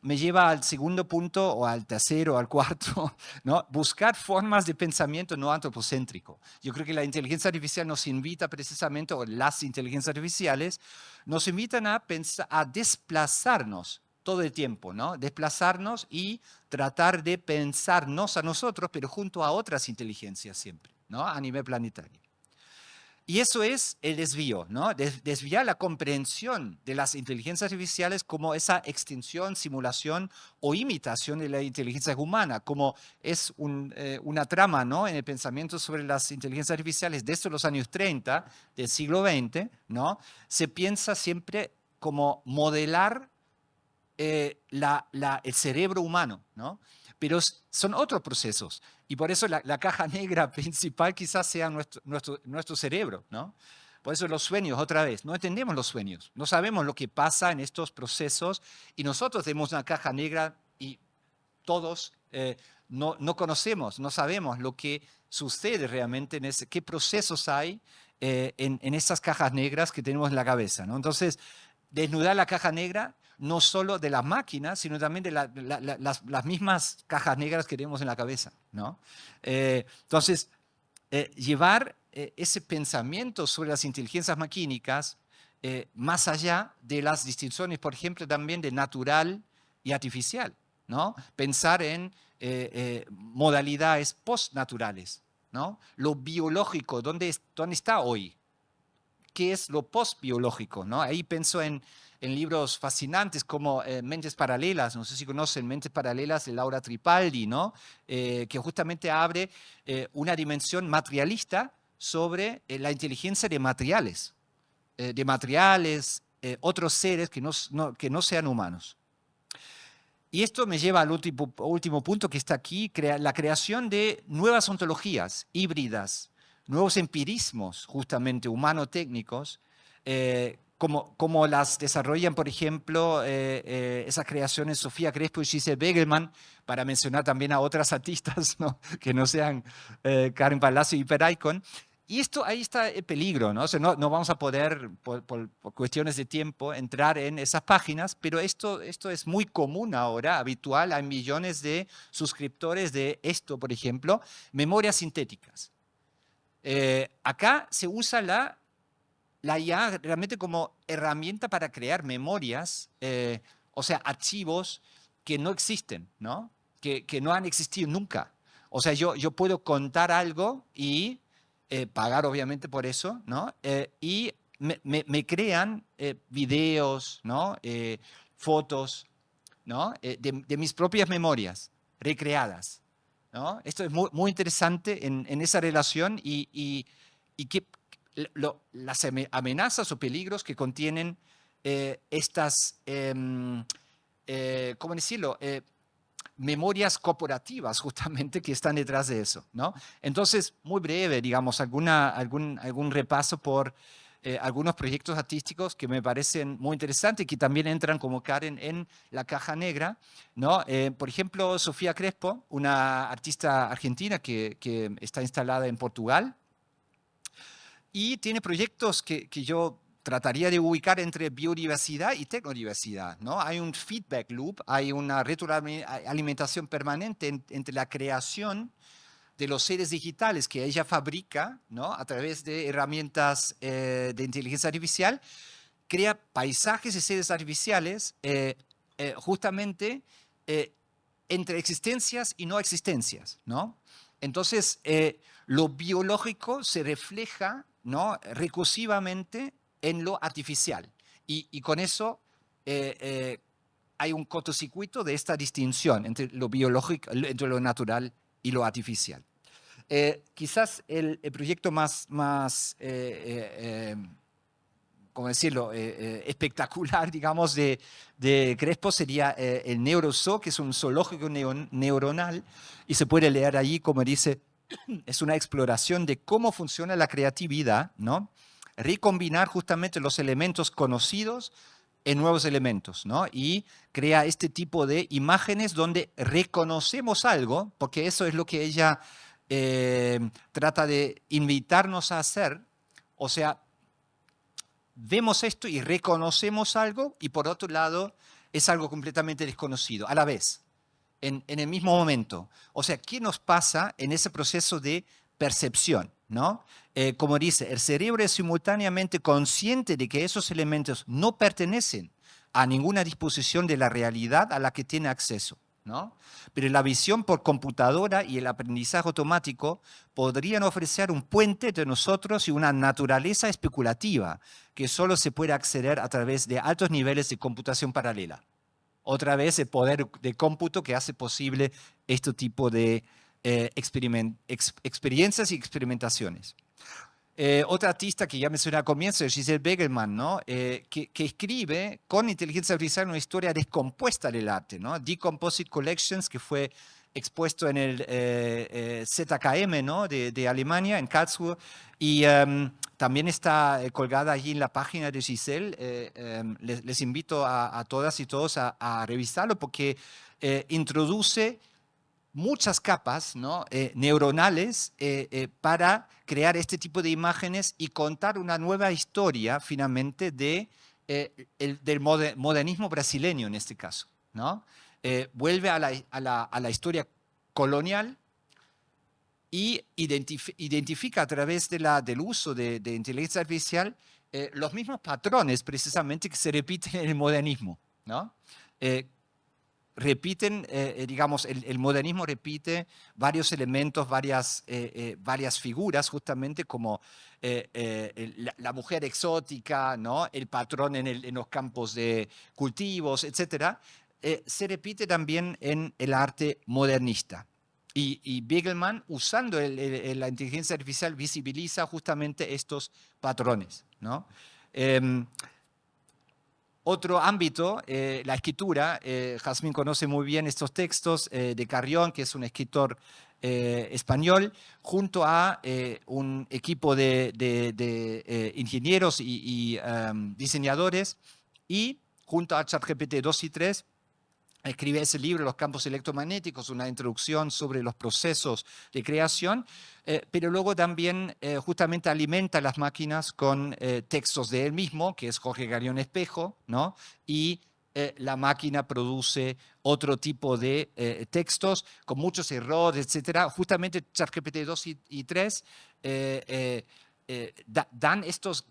me lleva al segundo punto, o al tercero, o al cuarto, ¿no? Buscar formas de pensamiento no antropocéntrico. Yo creo que la inteligencia artificial nos invita precisamente, o las inteligencias artificiales, nos invitan a desplazarnos todo el tiempo, ¿no? Desplazarnos y tratar de pensarnos a nosotros, pero junto a otras inteligencias siempre, ¿no? A nivel planetario. Y eso es el desvío, ¿no? Desviar la comprensión de las inteligencias artificiales como esa extensión, simulación o imitación de la inteligencia humana, como es una trama, ¿no? En el pensamiento sobre las inteligencias artificiales desde los años 30 del siglo XX, ¿no? Se piensa siempre como modelar el cerebro humano, ¿no? Pero son otros procesos. Y por eso la caja negra principal quizás sea nuestro cerebro, ¿no? Por eso los sueños, otra vez, no entendemos los sueños, no sabemos lo que pasa en estos procesos y nosotros tenemos una caja negra y todos no conocemos, no sabemos lo que sucede realmente, qué procesos hay en esas cajas negras que tenemos en la cabeza, ¿no? Entonces, desnudar la caja negra no solo de las máquinas, sino también de las mismas cajas negras que tenemos en la cabeza, ¿no? Entonces, llevar ese pensamiento sobre las inteligencias maquínicas más allá de las distinciones, por ejemplo, también de natural y artificial, ¿no? Pensar en modalidades postnaturales, ¿no? Lo biológico, ¿dónde está hoy? ¿Qué es lo postbiológico, ¿no? Ahí pienso en libros fascinantes como Mentes Paralelas, no sé si conocen Mentes Paralelas de Laura Tripaldi, ¿no? Que justamente abre una dimensión materialista sobre la inteligencia de materiales, otros seres que no sean humanos. Y esto me lleva al último punto que está aquí, la creación de nuevas ontologías híbridas, nuevos empirismos justamente humano-técnicos, como las desarrollan, por ejemplo, esas creaciones Sofía Crespo y Giselle Begelman, para mencionar también a otras artistas, ¿no? Que no sean Karen Palacio y Peraicon. Y ahí está el peligro, ¿no? O sea, no vamos a poder, por cuestiones de tiempo, entrar en esas páginas, pero esto es muy común ahora, habitual. Hay millones de suscriptores de esto, por ejemplo, memorias sintéticas. Acá se usa la la IA realmente como herramienta para crear memorias, o sea, archivos que no existen, ¿no? Que no han existido nunca. O sea, yo puedo contar algo y pagar obviamente por eso, ¿no? Y me crean videos, ¿no? Fotos, ¿no? De mis propias memorias recreadas, ¿no? Esto es muy, muy interesante en esa relación y que las amenazas o peligros que contienen estas, ¿cómo decirlo? Memorias corporativas justamente que están detrás de eso, ¿no? Entonces, muy breve, digamos, algún repaso por algunos proyectos artísticos que me parecen muy interesantes y que también entran como Karen en la caja negra, ¿no? Por ejemplo, Sofía Crespo, una artista argentina que está instalada en Portugal y tiene proyectos que yo trataría de ubicar entre biodiversidad y tecnodiversidad, ¿no? Hay un feedback loop, hay una retroalimentación permanente entre la creación de los seres digitales que ella fabrica, ¿no? A través de herramientas de inteligencia artificial, crea paisajes y seres artificiales justamente entre existencias y no existencias, ¿no? Entonces, lo biológico se refleja, ¿no? Recursivamente en lo artificial. Y con eso hay un cortocircuito de esta distinción entre lo biológico, entre lo natural y lo artificial. Quizás el proyecto más ¿cómo decirlo?, espectacular, digamos, de Crespo sería el NeuroZoo, que es un zoológico neuronal, y se puede leer allí, como dice, es una exploración de cómo funciona la creatividad, ¿no? Recombinar justamente los elementos conocidos en nuevos elementos, ¿no? Y crea este tipo de imágenes donde reconocemos algo, porque eso es lo que ella trata de invitarnos a hacer, o sea, vemos esto y reconocemos algo y por otro lado es algo completamente desconocido, a la vez, en el mismo momento. O sea, ¿qué nos pasa en ese proceso de percepción? ¿No? Como dice, el cerebro es simultáneamente consciente de que esos elementos no pertenecen a ninguna disposición de la realidad a la que tiene acceso, ¿no? Pero la visión por computadora y el aprendizaje automático podrían ofrecer un puente entre nosotros y una naturaleza especulativa que solo se puede acceder a través de altos niveles de computación paralela. Otra vez el poder de cómputo que hace posible este tipo de experiencias y experimentaciones. Otra artista que ya mencioné al comienzo es Giselle Begelman, ¿no? Que escribe con inteligencia artificial una historia descompuesta del arte, ¿no? Decomposite Collections, que fue expuesto en el ZKM, ¿no? de Alemania, en Karlsruhe, y también está colgada allí en la página de Giselle. Les invito a todas y todos a revisarlo porque introduce muchas capas, ¿no? Neuronales para crear este tipo de imágenes y contar una nueva historia finalmente del modernismo brasileño en este caso, ¿no? Vuelve a la historia colonial y identifica a través del uso de inteligencia artificial los mismos patrones precisamente que se repiten en el modernismo, ¿no? Repiten, digamos, el modernismo repite varios elementos, varias figuras, justamente como la mujer exótica, ¿no? El patrón en los campos de cultivos, etc. Se repite también en el arte modernista. Y Begelman, usando la inteligencia artificial, visibiliza justamente estos patrones, ¿no? Otro ámbito, la escritura. Jazmín conoce muy bien estos textos de Carrión, que es un escritor español, junto a un equipo de ingenieros y diseñadores, y junto a ChatGPT 2 y 3, escribe ese libro, Los campos electromagnéticos, una introducción sobre los procesos de creación, pero luego también justamente alimenta las máquinas con textos de él mismo, que es Jorge Garión Espejo, ¿no? Y la máquina produce otro tipo de textos con muchos errores, etc. Justamente ChatGPT 2 y 3 dan estos,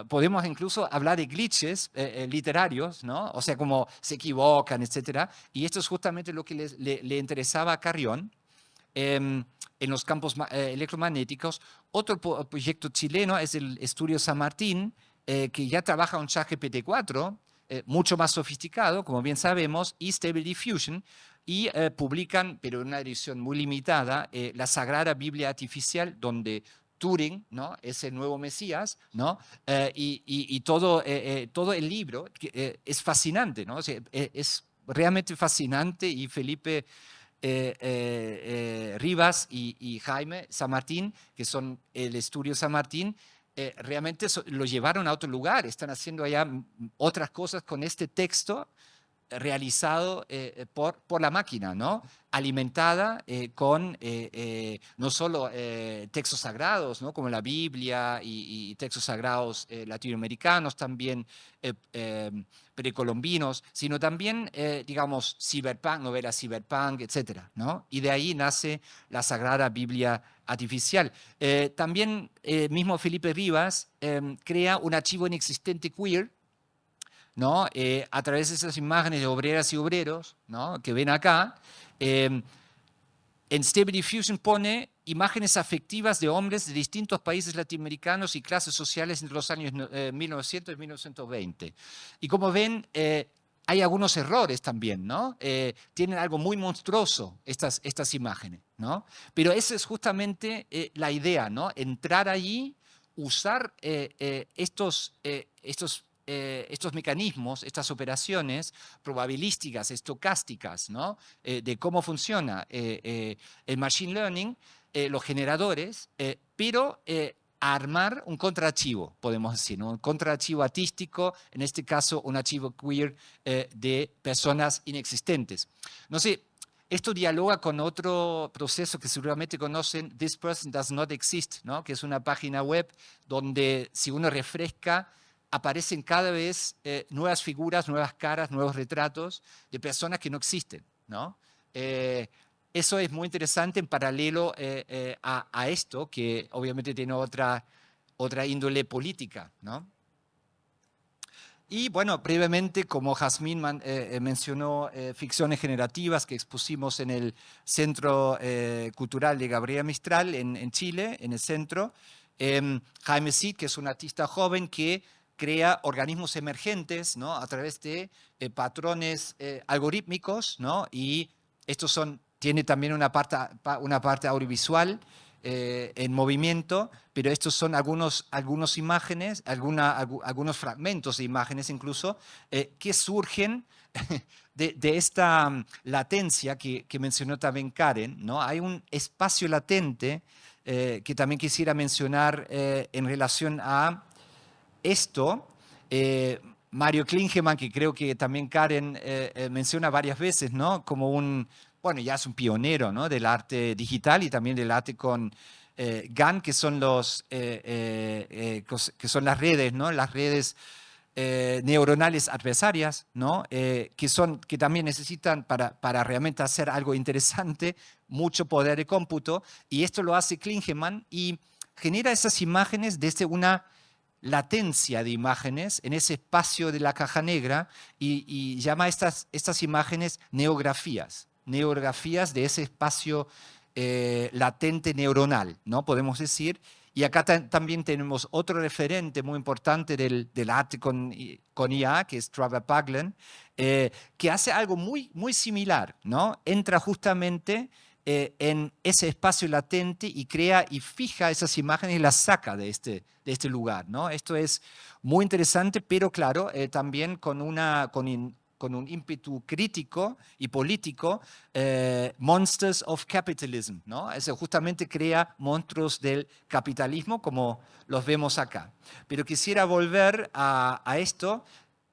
podemos incluso hablar de glitches literarios, ¿no? O sea, como se equivocan, etcétera. Y esto es justamente lo que le interesaba a Carrión en los campos electromagnéticos. Otro proyecto chileno es el Estudio San Martín, que ya trabaja un ChatGPT-4, mucho más sofisticado, como bien sabemos, y Stable Diffusion, y publican, pero en una edición muy limitada, la Sagrada Biblia Artificial, donde Turing, ¿no? Es el nuevo Mesías, ¿no? Y todo el libro es fascinante, ¿no? O sea, es realmente fascinante, y Felipe Rivas y Jaime San Martín, que son el Estudio San Martín, realmente lo llevaron a otro lugar, están haciendo allá otras cosas con este texto realizado por la máquina, ¿no? Alimentada con no solo textos sagrados, ¿no? Como la Biblia y textos sagrados latinoamericanos, también precolombinos, sino también, digamos, cyberpunk, novelas cyberpunk, etcétera, ¿no? Y de ahí nace la Sagrada Biblia Artificial. También mismo Felipe Rivas crea un archivo inexistente queer, ¿no? A través de esas imágenes de obreras y obreros, ¿no? Que ven acá. En Stable Diffusion pone imágenes afectivas de hombres de distintos países latinoamericanos y clases sociales entre los años 1900 y 1920. Y como ven, hay algunos errores también, ¿no? Tienen algo muy monstruoso estas imágenes, ¿no? Pero esa es justamente la idea, ¿no? Entrar allí, usar estos mecanismos, estas operaciones probabilísticas, estocásticas, ¿no? De cómo funciona el machine learning, los generadores, pero armar un contraarchivo, podemos decir, ¿no? Un contraarchivo artístico, en este caso un archivo queer de personas inexistentes. No sé, esto dialoga con otro proceso que seguramente conocen, This Person Does Not Exist, ¿no? Que es una página web donde, si uno refresca, aparecen cada vez nuevas figuras, nuevas caras, nuevos retratos de personas que no existen, ¿no? Eso es muy interesante en paralelo a esto, que obviamente tiene otra índole política, ¿no? Y bueno, brevemente, como Jazmín mencionó, ficciones generativas que expusimos en el Centro Cultural de Gabriela Mistral en Chile, en el centro. Jaime Cid, que es un artista joven que crea organismos emergentes, ¿no? A través de patrones algorítmicos, ¿no? Y estos tiene también una parte audiovisual en movimiento, pero estos son algunos imágenes, algunos fragmentos de imágenes incluso, que surgen de esta latencia que mencionó también Karen, ¿no? Hay un espacio latente que también quisiera mencionar en relación a esto. Mario Klingemann, que creo que también Karen menciona varias veces, ¿no? Como bueno, ya es un pionero, ¿no? Del arte digital y también del arte con GAN, que son que son las redes, ¿no? Las redes neuronales adversarias, ¿no? Que también necesitan para realmente hacer algo interesante mucho poder de cómputo, y esto lo hace Klingemann y genera esas imágenes desde una latencia de imágenes en ese espacio de la caja negra, y llama estas imágenes neografías de ese espacio latente neuronal, ¿no? Podemos decir. Y acá también tenemos otro referente muy importante del arte con IA, que es Trevor Paglen, que hace algo muy, muy similar, ¿no? Entra justamente en ese espacio latente y crea y fija esas imágenes y las saca de este lugar, ¿no? Esto es muy interesante, pero claro, también con un ímpetu crítico y político, Monsters of Capitalism, ¿no? Eso justamente crea monstruos del capitalismo, como los vemos acá. Pero quisiera volver a esto,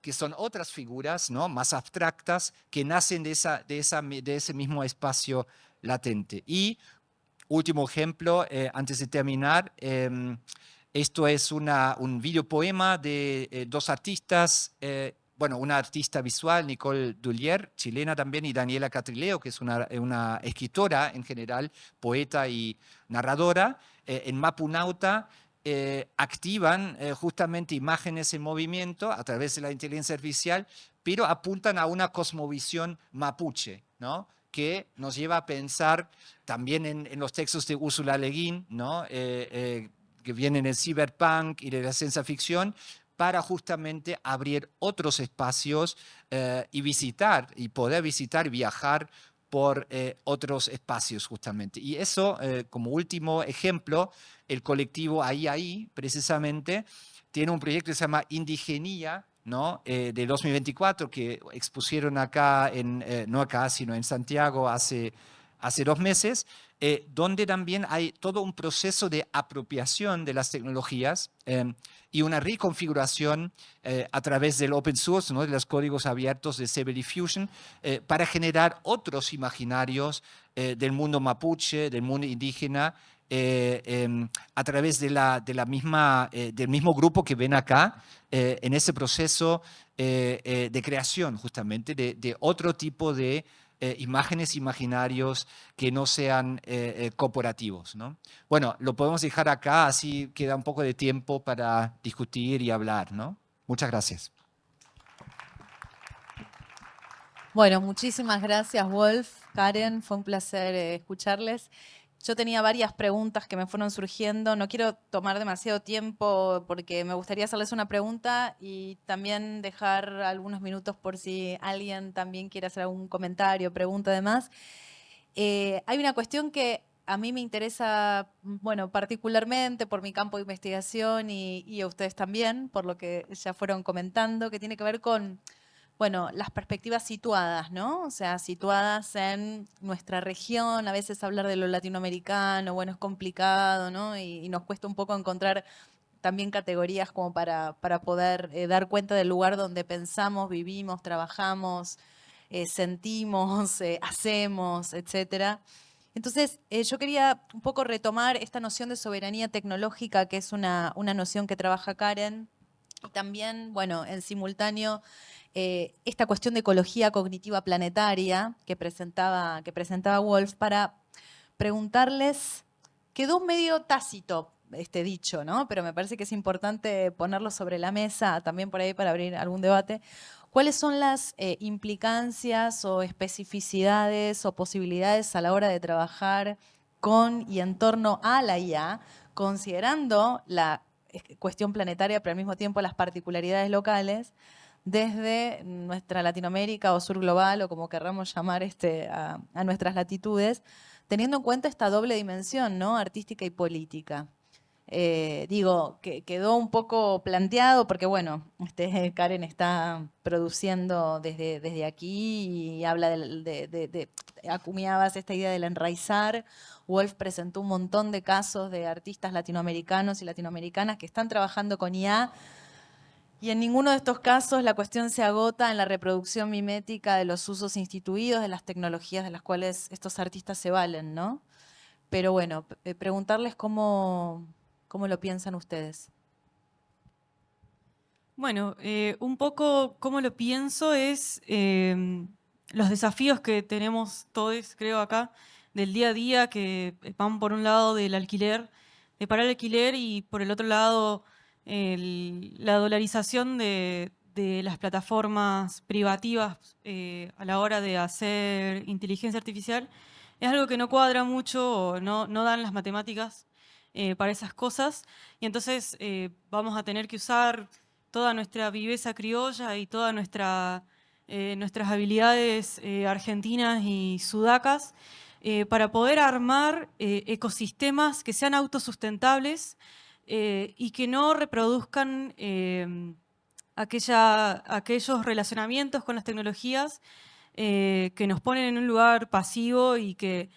que son otras figuras, ¿no? Más abstractas, que nacen de ese mismo espacio latente. Y último ejemplo, antes de terminar, esto es un videopoema de dos artistas, bueno, una artista visual, Nicole Dullier, chilena también, y Daniela Catrileo, que es una escritora en general, poeta y narradora, en Mapunauta, activan justamente imágenes en movimiento a través de la inteligencia artificial, pero apuntan a una cosmovisión mapuche, ¿no? Que nos lleva a pensar también en los textos de Ursula Le Guin, ¿no? Que vienen del cyberpunk y de la ciencia ficción, para justamente abrir otros espacios y visitar, y poder visitar y viajar por otros espacios justamente. Y eso, como último ejemplo, el colectivo Ahí, precisamente, tiene un proyecto que se llama Indigenía, ¿no? De 2024, que expusieron acá, no acá, sino en Santiago hace 2 meses, donde también hay todo un proceso de apropiación de las tecnologías y una reconfiguración a través del open source, ¿no? De los códigos abiertos de Stable Diffusion, para generar otros imaginarios del mundo mapuche, del mundo indígena, a través de la misma, del mismo grupo que ven acá, en ese proceso de creación justamente de otro tipo de imágenes, imaginarios que no sean corporativos, ¿no? Bueno, lo podemos dejar acá, así queda un poco de tiempo para discutir y hablar, ¿no? Muchas gracias. Bueno, muchísimas gracias, Wolf, Karen, fue un placer escucharles. Yo tenía varias preguntas que me fueron surgiendo. No quiero tomar demasiado tiempo porque me gustaría hacerles una pregunta y también dejar algunos minutos por si alguien también quiere hacer algún comentario, pregunta, además. Hay una cuestión que a mí me interesa, bueno, particularmente por mi campo de investigación y a ustedes también, por lo que ya fueron comentando, que tiene que ver con, bueno, las perspectivas situadas, ¿no? O sea, situadas en nuestra región. A veces hablar de lo latinoamericano, bueno, es complicado, ¿no? Y nos cuesta un poco encontrar también categorías como para poder dar cuenta del lugar donde pensamos, vivimos, trabajamos, sentimos, hacemos, etcétera. Entonces, yo quería un poco retomar esta noción de soberanía tecnológica, que es una noción que trabaja Karen, y también, bueno, en simultáneo, esta cuestión de ecología cognitiva planetaria que presentaba Wolf, para preguntarles, quedó medio tácito este dicho, ¿no? Pero me parece que es importante ponerlo sobre la mesa, también por ahí para abrir algún debate. ¿Cuáles son las implicancias o especificidades o posibilidades a la hora de trabajar con y en torno a la IA, considerando la cuestión planetaria, pero al mismo tiempo las particularidades locales, desde nuestra Latinoamérica o sur global, o como querramos llamar a nuestras latitudes, teniendo en cuenta esta doble dimensión, ¿no? Artística y política? Digo, que quedó un poco planteado porque, bueno, Karen está produciendo desde aquí y habla acuñabas esta idea del enraizar. Wolf presentó un montón de casos de artistas latinoamericanos y latinoamericanas que están trabajando con IA, y en ninguno de estos casos la cuestión se agota en la reproducción mimética de los usos instituidos de las tecnologías de las cuales estos artistas se valen, ¿no? Pero bueno, preguntarles cómo lo piensan ustedes. Bueno, un poco cómo lo pienso es los desafíos que tenemos todos, creo, acá, del día a día, que van por un lado del alquiler, de parar el alquiler, y por el otro lado la dolarización de las plataformas privativas a la hora de hacer inteligencia artificial. Es algo que no cuadra mucho, o no dan las matemáticas para esas cosas, y entonces vamos a tener que usar toda nuestra viveza criolla y todas nuestras habilidades argentinas y sudacas para poder armar ecosistemas que sean autosustentables y que no reproduzcan aquellos relacionamientos con las tecnologías que nos ponen en un lugar pasivo y que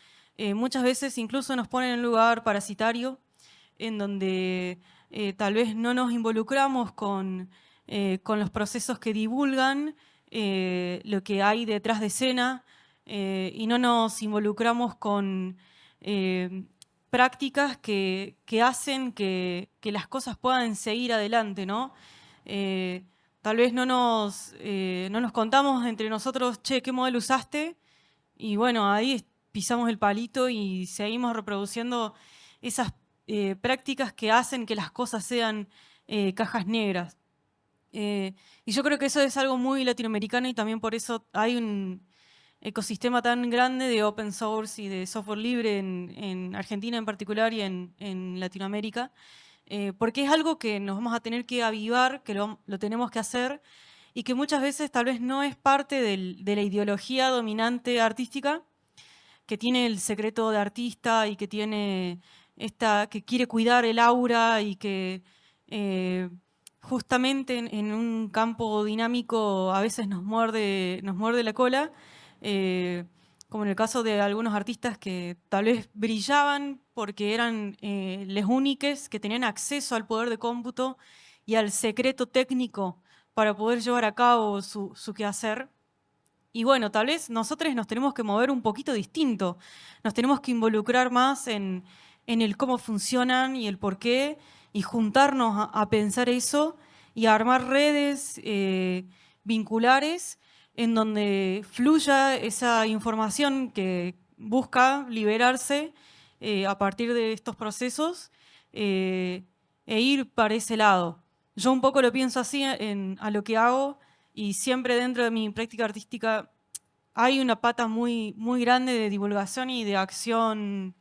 muchas veces incluso nos ponen en un lugar parasitario, en donde tal vez no nos involucramos con los procesos que divulgan lo que hay detrás de escena y no nos involucramos con prácticas que hacen que las cosas puedan seguir adelante, ¿no? Tal vez no nos contamos entre nosotros, che, ¿qué modelo usaste? Y bueno, ahí pisamos el palito y seguimos reproduciendo esas prácticas que hacen que las cosas sean cajas negras. Y yo creo que eso es algo muy latinoamericano y también por eso hay un ecosistema tan grande de open source y de software libre en Argentina en particular y en Latinoamérica, porque es algo que nos vamos a tener que avivar, que lo tenemos que hacer y que muchas veces tal vez no es parte de la ideología dominante artística, que tiene el secreto de artista y que tiene que quiere cuidar el aura y que justamente en un campo dinámico a veces nos muerde la cola, como en el caso de algunos artistas que tal vez brillaban porque eran les úniques que tenían acceso al poder de cómputo y al secreto técnico para poder llevar a cabo su quehacer. Y bueno, tal vez nosotros nos tenemos que mover un poquito distinto, nos tenemos que involucrar más en el cómo funcionan y el por qué, y juntarnos a pensar eso y a armar redes vinculares en donde fluya esa información que busca liberarse a partir de estos procesos e ir para ese lado. Yo un poco lo pienso así a lo que hago. Y siempre dentro de mi práctica artística hay una pata muy, muy grande de divulgación y de acción,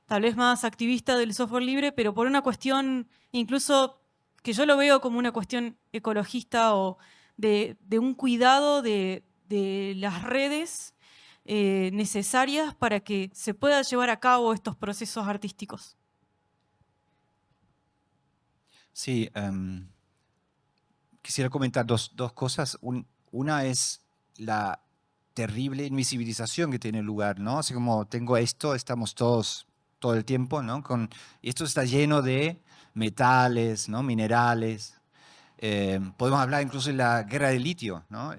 tal vez más activista del software libre, pero por una cuestión incluso que yo lo veo como una cuestión ecologista o de un cuidado de las redes necesarias para que se pueda llevar a cabo estos procesos artísticos. Sí, quisiera comentar dos cosas. Una es la terrible invisibilización que tiene lugar, ¿no? Así como tengo esto, estamos todos todo el tiempo, ¿no? Y esto está lleno de metales, ¿no? Minerales. Podemos hablar incluso de la guerra del litio, ¿no?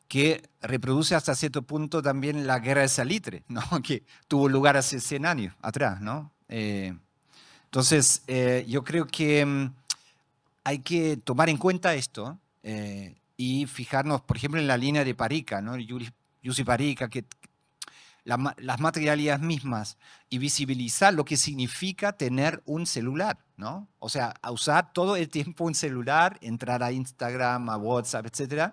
Que reproduce hasta cierto punto también la guerra de salitre, ¿no? Que tuvo lugar hace 100 años atrás, ¿no? Entonces, yo creo que hay que tomar en cuenta esto y fijarnos, por ejemplo, en la línea de Parica, ¿no? Jussi Parica, que las materialidades mismas y visibilizar lo que significa tener un celular, ¿no? O sea, a usar todo el tiempo un celular, entrar a Instagram, a WhatsApp, etcétera,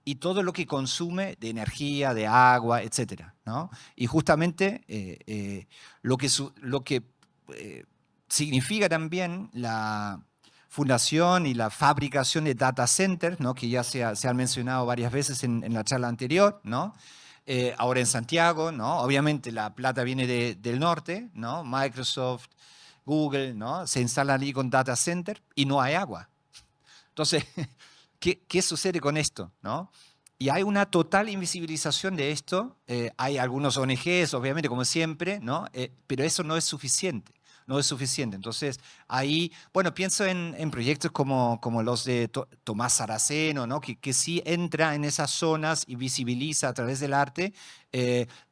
y todo lo que consume de energía, de agua, etcétera, ¿no? Y justamente lo que significa también la fundación y la fabricación de data centers, ¿no? Que ya se han mencionado varias veces en la charla anterior, ¿no? Ahora en Santiago, ¿no? Obviamente la plata viene del norte, ¿no? Microsoft, Google, ¿no? Se instalan allí con data center y no hay agua. Entonces, ¿qué sucede con esto, ¿no? Y hay una total invisibilización de esto. Hay algunos ONGs, obviamente, como siempre, ¿no? Pero eso no es suficiente. No es suficiente. Entonces, ahí, bueno, pienso en proyectos como los de Tomás Saraceno, ¿no? Que sí entra en esas zonas y visibiliza a través del arte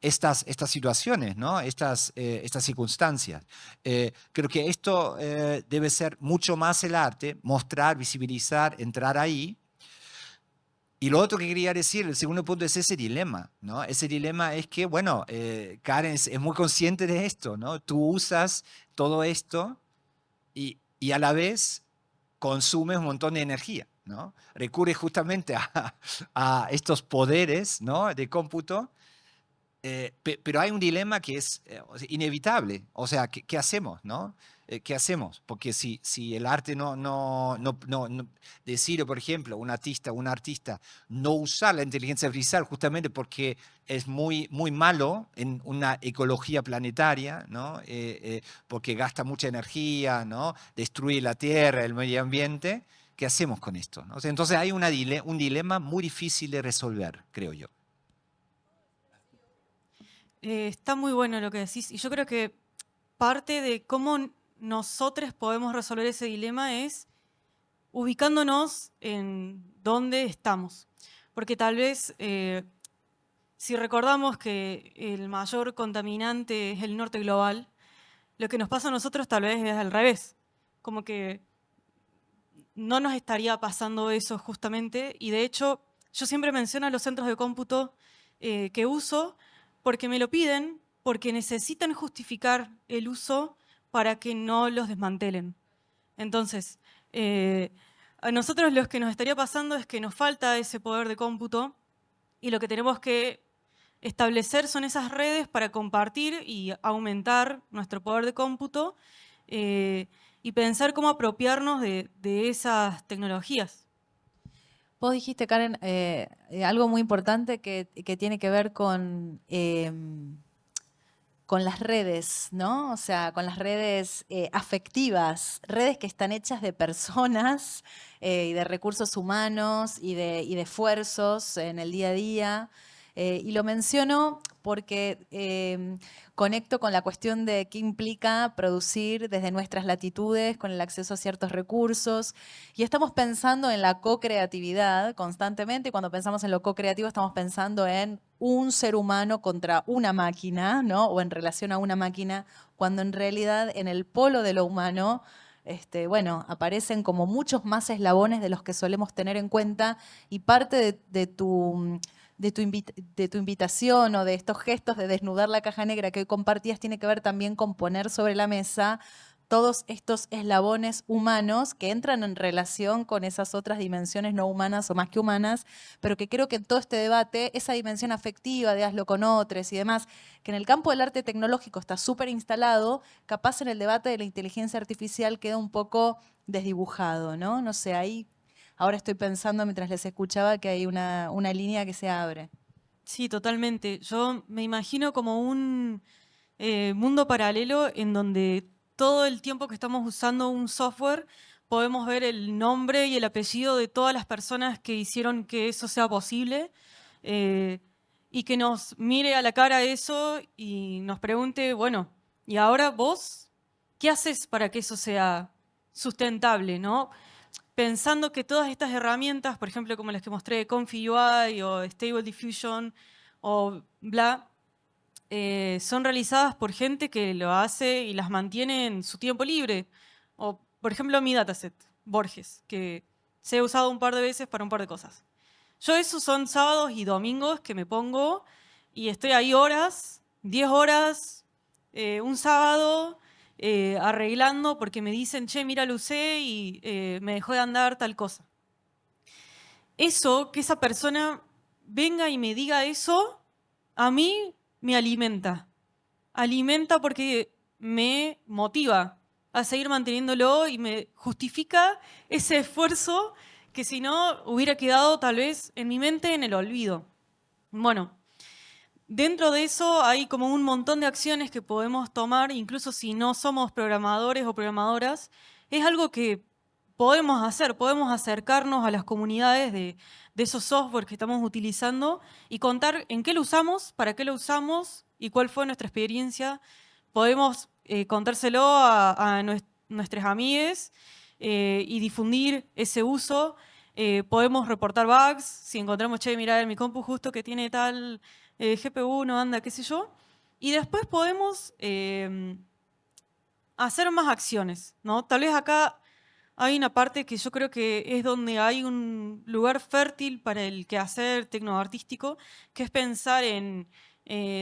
estas situaciones, ¿no? Estas circunstancias. Creo que esto debe ser mucho más el arte, mostrar, visibilizar, entrar ahí. Y lo otro que quería decir, el segundo punto es ese dilema, ¿no? Ese dilema es que, bueno, Karen es muy consciente de esto, ¿no? Tú usas todo esto y a la vez consumes un montón de energía, ¿no? Recurres justamente a estos poderes, ¿no? De cómputo, pero hay un dilema que es inevitable. O sea, ¿qué hacemos, no? ¿Qué hacemos? Porque si el arte no decide, por ejemplo, un artista no usar la inteligencia artificial justamente porque es muy, muy malo en una ecología planetaria, ¿no? Porque gasta mucha energía, ¿no? Destruye la tierra, el medio ambiente, ¿qué hacemos con esto, ¿no? O sea, entonces hay un dilema muy difícil de resolver, creo yo. Está muy bueno lo que decís y yo creo que parte de cómo nosotros podemos resolver ese dilema es ubicándonos en dónde estamos. Porque tal vez, si recordamos que el mayor contaminante es el norte global, lo que nos pasa a nosotros tal vez es al revés. Como que no nos estaría pasando eso justamente. Y de hecho, yo siempre menciono los centros de cómputo que uso porque me lo piden, porque necesitan justificar el uso para que no los desmantelen. Entonces, a nosotros lo que nos estaría pasando es que nos falta ese poder de cómputo y lo que tenemos que establecer son esas redes para compartir y aumentar nuestro poder de cómputo y pensar cómo apropiarnos de esas tecnologías. Vos dijiste, Karen, algo muy importante que tiene que ver con las redes, ¿no? O sea, con las redes afectivas, redes que están hechas de personas y de recursos humanos y de esfuerzos en el día a día. Y lo menciono porque conecto con la cuestión de qué implica producir desde nuestras latitudes, con el acceso a ciertos recursos. Y estamos pensando en la co-creatividad constantemente. Y cuando pensamos en lo co-creativo, estamos pensando en un ser humano contra una máquina, ¿no? O en relación a una máquina, cuando en realidad en el polo de lo humano bueno, aparecen como muchos más eslabones de los que solemos tener en cuenta y parte de tu invitación o de estos gestos de desnudar la caja negra que hoy compartías tiene que ver también con poner sobre la mesa todos estos eslabones humanos que entran en relación con esas otras dimensiones no humanas o más que humanas, pero que creo que en todo este debate, esa dimensión afectiva de hazlo con otros y demás, que en el campo del arte tecnológico está súper instalado, capaz en el debate de la inteligencia artificial queda un poco desdibujado, ¿no? No sé, ahí ahora estoy pensando mientras les escuchaba que hay una línea que se abre. Sí, totalmente. Yo me imagino como un mundo paralelo en donde todo el tiempo que estamos usando un software podemos ver el nombre y el apellido de todas las personas que hicieron que eso sea posible y que nos mire a la cara eso y nos pregunte, bueno, ¿y ahora vos qué haces para que eso sea sustentable, ¿no? Pensando que todas estas herramientas, por ejemplo, como las que mostré, Comfy UI o Stable Diffusion o bla, son realizadas por gente que lo hace y las mantiene en su tiempo libre. O, por ejemplo, mi dataset, Borges, que se ha usado un par de veces para un par de cosas. Yo esos son sábados y domingos que me pongo y estoy ahí horas, 10 horas, un sábado, arreglando porque me dicen, che, mira, lo usé y me dejó de andar tal cosa. Eso, que esa persona venga y me diga eso, a mí me alimenta. Alimenta porque me motiva a seguir manteniéndolo y me justifica ese esfuerzo que si no hubiera quedado tal vez en mi mente en el olvido. Bueno, dentro de eso hay como un montón de acciones que podemos tomar, incluso si no somos programadores o programadoras. Es algo que podemos hacer, podemos acercarnos a las comunidades de esos software que estamos utilizando y contar en qué lo usamos, para qué lo usamos y cuál fue nuestra experiencia. Podemos contárselo a nuestros amigues y difundir ese uso. Podemos reportar bugs, si encontramos, che, mirá, en mi compu justo que tiene tal GPU, no anda, qué sé yo. Y después podemos hacer más acciones, ¿no? Tal vez acá hay una parte que yo creo que es donde hay un lugar fértil para el quehacer tecnoartístico, que es pensar en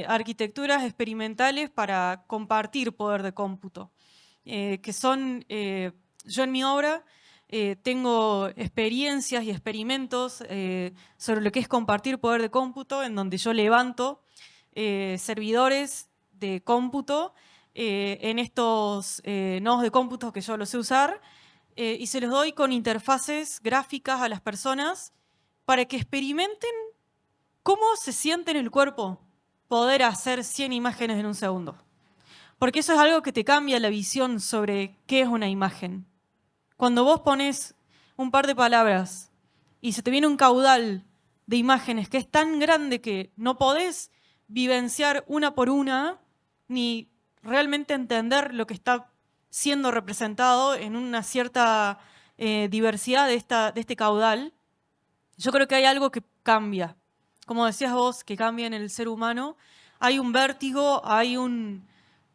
arquitecturas experimentales para compartir poder de cómputo, que son, yo en mi obra tengo experiencias y experimentos sobre lo que es compartir poder de cómputo, en donde yo levanto servidores de cómputo en estos nodos de cómputo que yo los sé usar, y se los doy con interfaces gráficas a las personas para que experimenten cómo se siente en el cuerpo poder hacer 100 imágenes en un segundo. Porque eso es algo que te cambia la visión sobre qué es una imagen. Cuando vos pones un par de palabras y se te viene un caudal de imágenes que es tan grande que no podés vivenciar una por una ni realmente entender lo que está siendo representado en una cierta diversidad de este caudal, yo creo que hay algo que cambia. Como decías vos, que cambia en el ser humano. Hay un vértigo, hay un...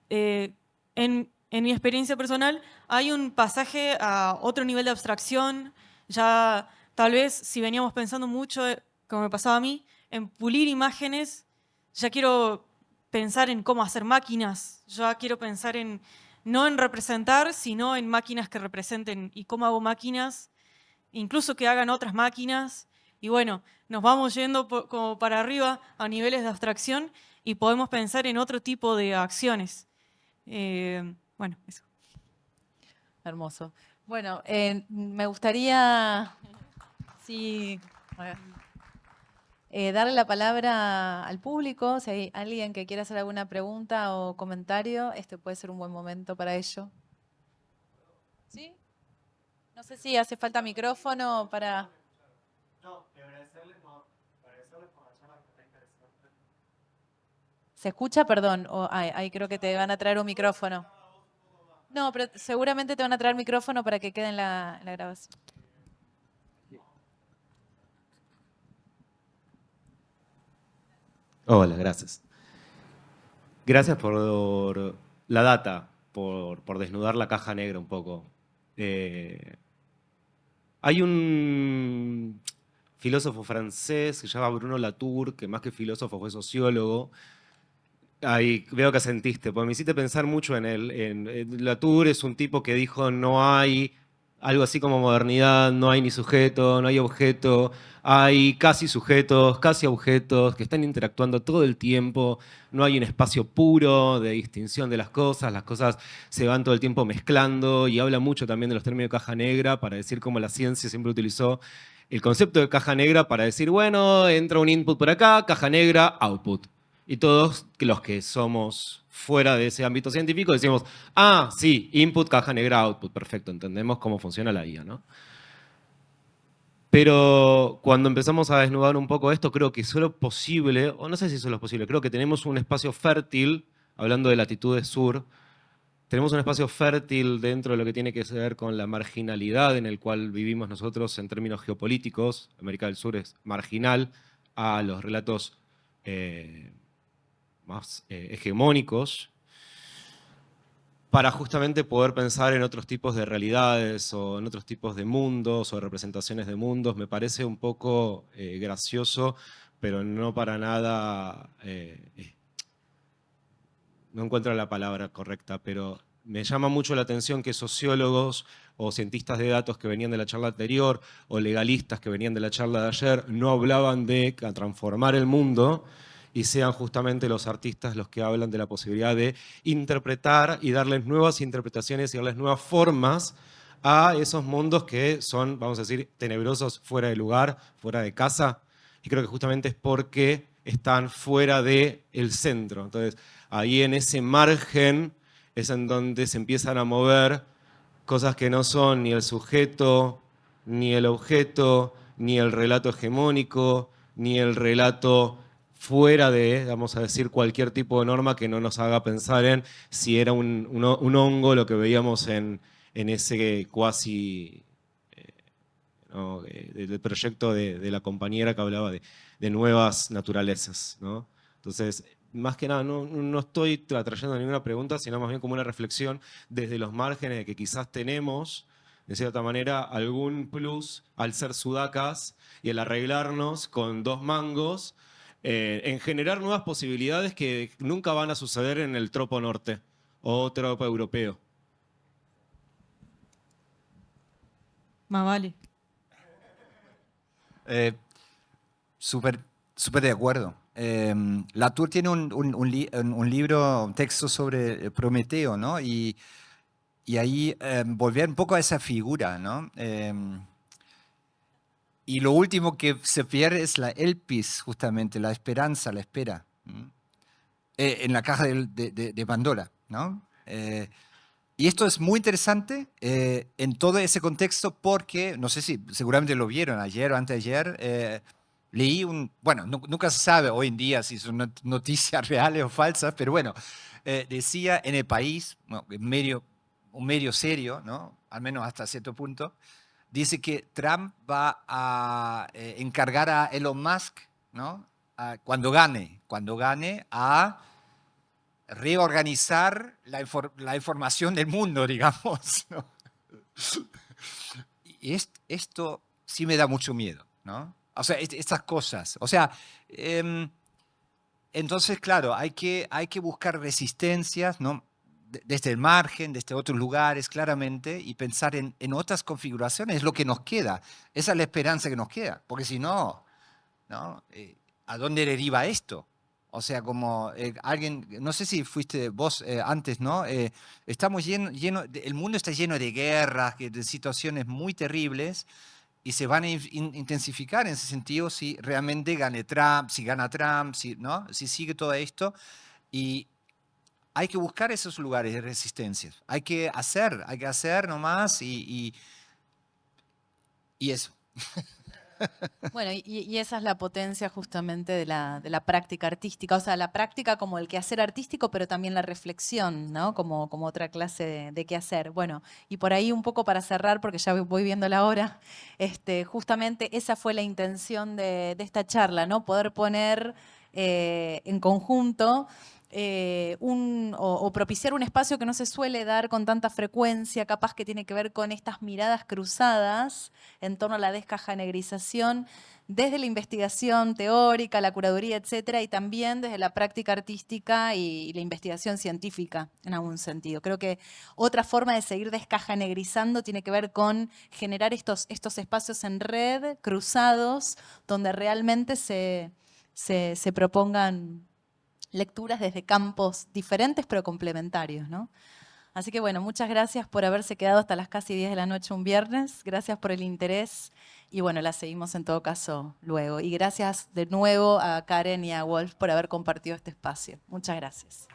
en mi experiencia personal, hay un pasaje a otro nivel de abstracción. Ya tal vez si veníamos pensando mucho, como me pasaba a mí, en pulir imágenes, ya quiero pensar en cómo hacer máquinas, ya quiero pensar en no en representar, sino en máquinas que representen. ¿Y cómo hago máquinas? Incluso que hagan otras máquinas. Y bueno, nos vamos yendo como para arriba a niveles de abstracción y podemos pensar en otro tipo de acciones. Bueno, eso. Hermoso. Bueno, me gustaría sí, a ver, darle la palabra al público. Si hay alguien que quiera hacer alguna pregunta o comentario, este puede ser un buen momento para ello. ¿Sí? No sé si hace falta micrófono para... No, agradecerles por la charla que está interesante. ¿Se escucha? Perdón. Ahí creo que te van a traer un micrófono. No, pero seguramente te van a traer micrófono para que quede en la grabación. Hola, gracias. Gracias por la data, por desnudar la caja negra un poco. Hay un filósofo francés que se llama Bruno Latour, que más que filósofo fue sociólogo. Ahí veo que asentiste, porque me hiciste pensar mucho en él. Latour es un tipo que dijo no hay algo así como modernidad, no hay ni sujeto, no hay objeto, hay casi sujetos, casi objetos que están interactuando todo el tiempo, no hay un espacio puro de distinción de las cosas se van todo el tiempo mezclando y habla mucho también de los términos de caja negra para decir cómo la ciencia siempre utilizó el concepto de caja negra para decir, bueno, entra un input por acá, caja negra, output. Y todos los que somos fuera de ese ámbito científico decimos, ah, sí, input, caja negra, output, perfecto, entendemos cómo funciona la IA, ¿no? Pero cuando empezamos a desnudar un poco esto, creo que solo posible, o no sé si solo es posible, creo que tenemos un espacio fértil, hablando de latitudes sur, tenemos un espacio fértil dentro de lo que tiene que ver con la marginalidad en el cual vivimos nosotros en términos geopolíticos. América del Sur es marginal a los relatos más hegemónicos, para justamente poder pensar en otros tipos de realidades o en otros tipos de mundos o de representaciones de mundos. Me parece un poco gracioso, pero no para nada, no encuentro la palabra correcta, pero me llama mucho la atención que sociólogos o cientistas de datos que venían de la charla anterior o legalistas que venían de la charla de ayer no hablaban de transformar el mundo y sean justamente los artistas los que hablan de la posibilidad de interpretar y darles nuevas interpretaciones y darles nuevas formas a esos mundos que son, vamos a decir, tenebrosos, fuera de lugar, fuera de casa. Y creo que justamente es porque están fuera del centro. Entonces, ahí en ese margen es en donde se empiezan a mover cosas que no son ni el sujeto, ni el objeto, ni el relato hegemónico, ni el relato fuera de, vamos a decir, cualquier tipo de norma que no nos haga pensar en si era un hongo lo que veíamos en ese cuasi, ¿no? Del proyecto de la compañera que hablaba de nuevas naturalezas, ¿no? Entonces, más que nada, no estoy trayendo ninguna pregunta, sino más bien como una reflexión desde los márgenes de que quizás tenemos, de cierta manera, algún plus al ser sudacas y el arreglarnos con dos mangos, en generar nuevas posibilidades que nunca van a suceder en el tropo norte o tropo europeo. Más vale. Súper de acuerdo. Latour tiene un libro, un texto sobre Prometeo, ¿no? Y ahí volver un poco a esa figura, ¿no? Y lo último que se pierde es la elpis, justamente, la esperanza, la espera, en la caja de Pandora, ¿no? Y esto es muy interesante en todo ese contexto porque, no sé si seguramente lo vieron ayer o antes de ayer, leí bueno, nunca se sabe hoy en día si son noticias reales o falsas, pero bueno, decía en El País, bueno, un medio serio, ¿no? Al menos hasta cierto punto, dice que Trump va a encargar a Elon Musk, ¿no? Cuando gane, a reorganizar la información del mundo, digamos, ¿no? Y esto sí me da mucho miedo, ¿no? O sea, estas cosas. O sea, entonces, claro, hay que buscar resistencias, ¿no? desde el margen, desde otros lugares, claramente, y pensar en otras configuraciones es lo que nos queda. Esa es la esperanza que nos queda, porque si no, ¿no? ¿A dónde deriva esto? O sea, como alguien, no sé si fuiste vos antes, ¿no? Estamos el mundo está lleno de guerras, de situaciones muy terribles, y se van a intensificar en ese sentido si realmente gane Trump, si gana Trump, si, ¿no? Si sigue todo esto. Y hay que buscar esos lugares de resistencia. Hay que hacer nomás y eso. Bueno, y esa es la potencia justamente de la práctica artística, o sea, la práctica como el quehacer artístico, pero también la reflexión, ¿no? Como otra clase de quehacer. Bueno, y por ahí un poco para cerrar, porque ya voy viendo la hora, justamente esa fue la intención de esta charla, ¿no? Poder poner en conjunto o propiciar un espacio que no se suele dar con tanta frecuencia, capaz que tiene que ver con estas miradas cruzadas en torno a la descajanegrización desde la investigación teórica, la curaduría, etcétera, y también desde la práctica artística y la investigación científica, en algún sentido. Creo que otra forma de seguir descajanegrizando tiene que ver con generar estos espacios en red, cruzados, donde realmente se propongan lecturas desde campos diferentes pero complementarios, ¿no? Así que bueno, muchas gracias por haberse quedado hasta las casi 10 de la noche un viernes, gracias por el interés y bueno, la seguimos en todo caso luego. Y gracias de nuevo a Karen y a Wolf por haber compartido este espacio. Muchas gracias.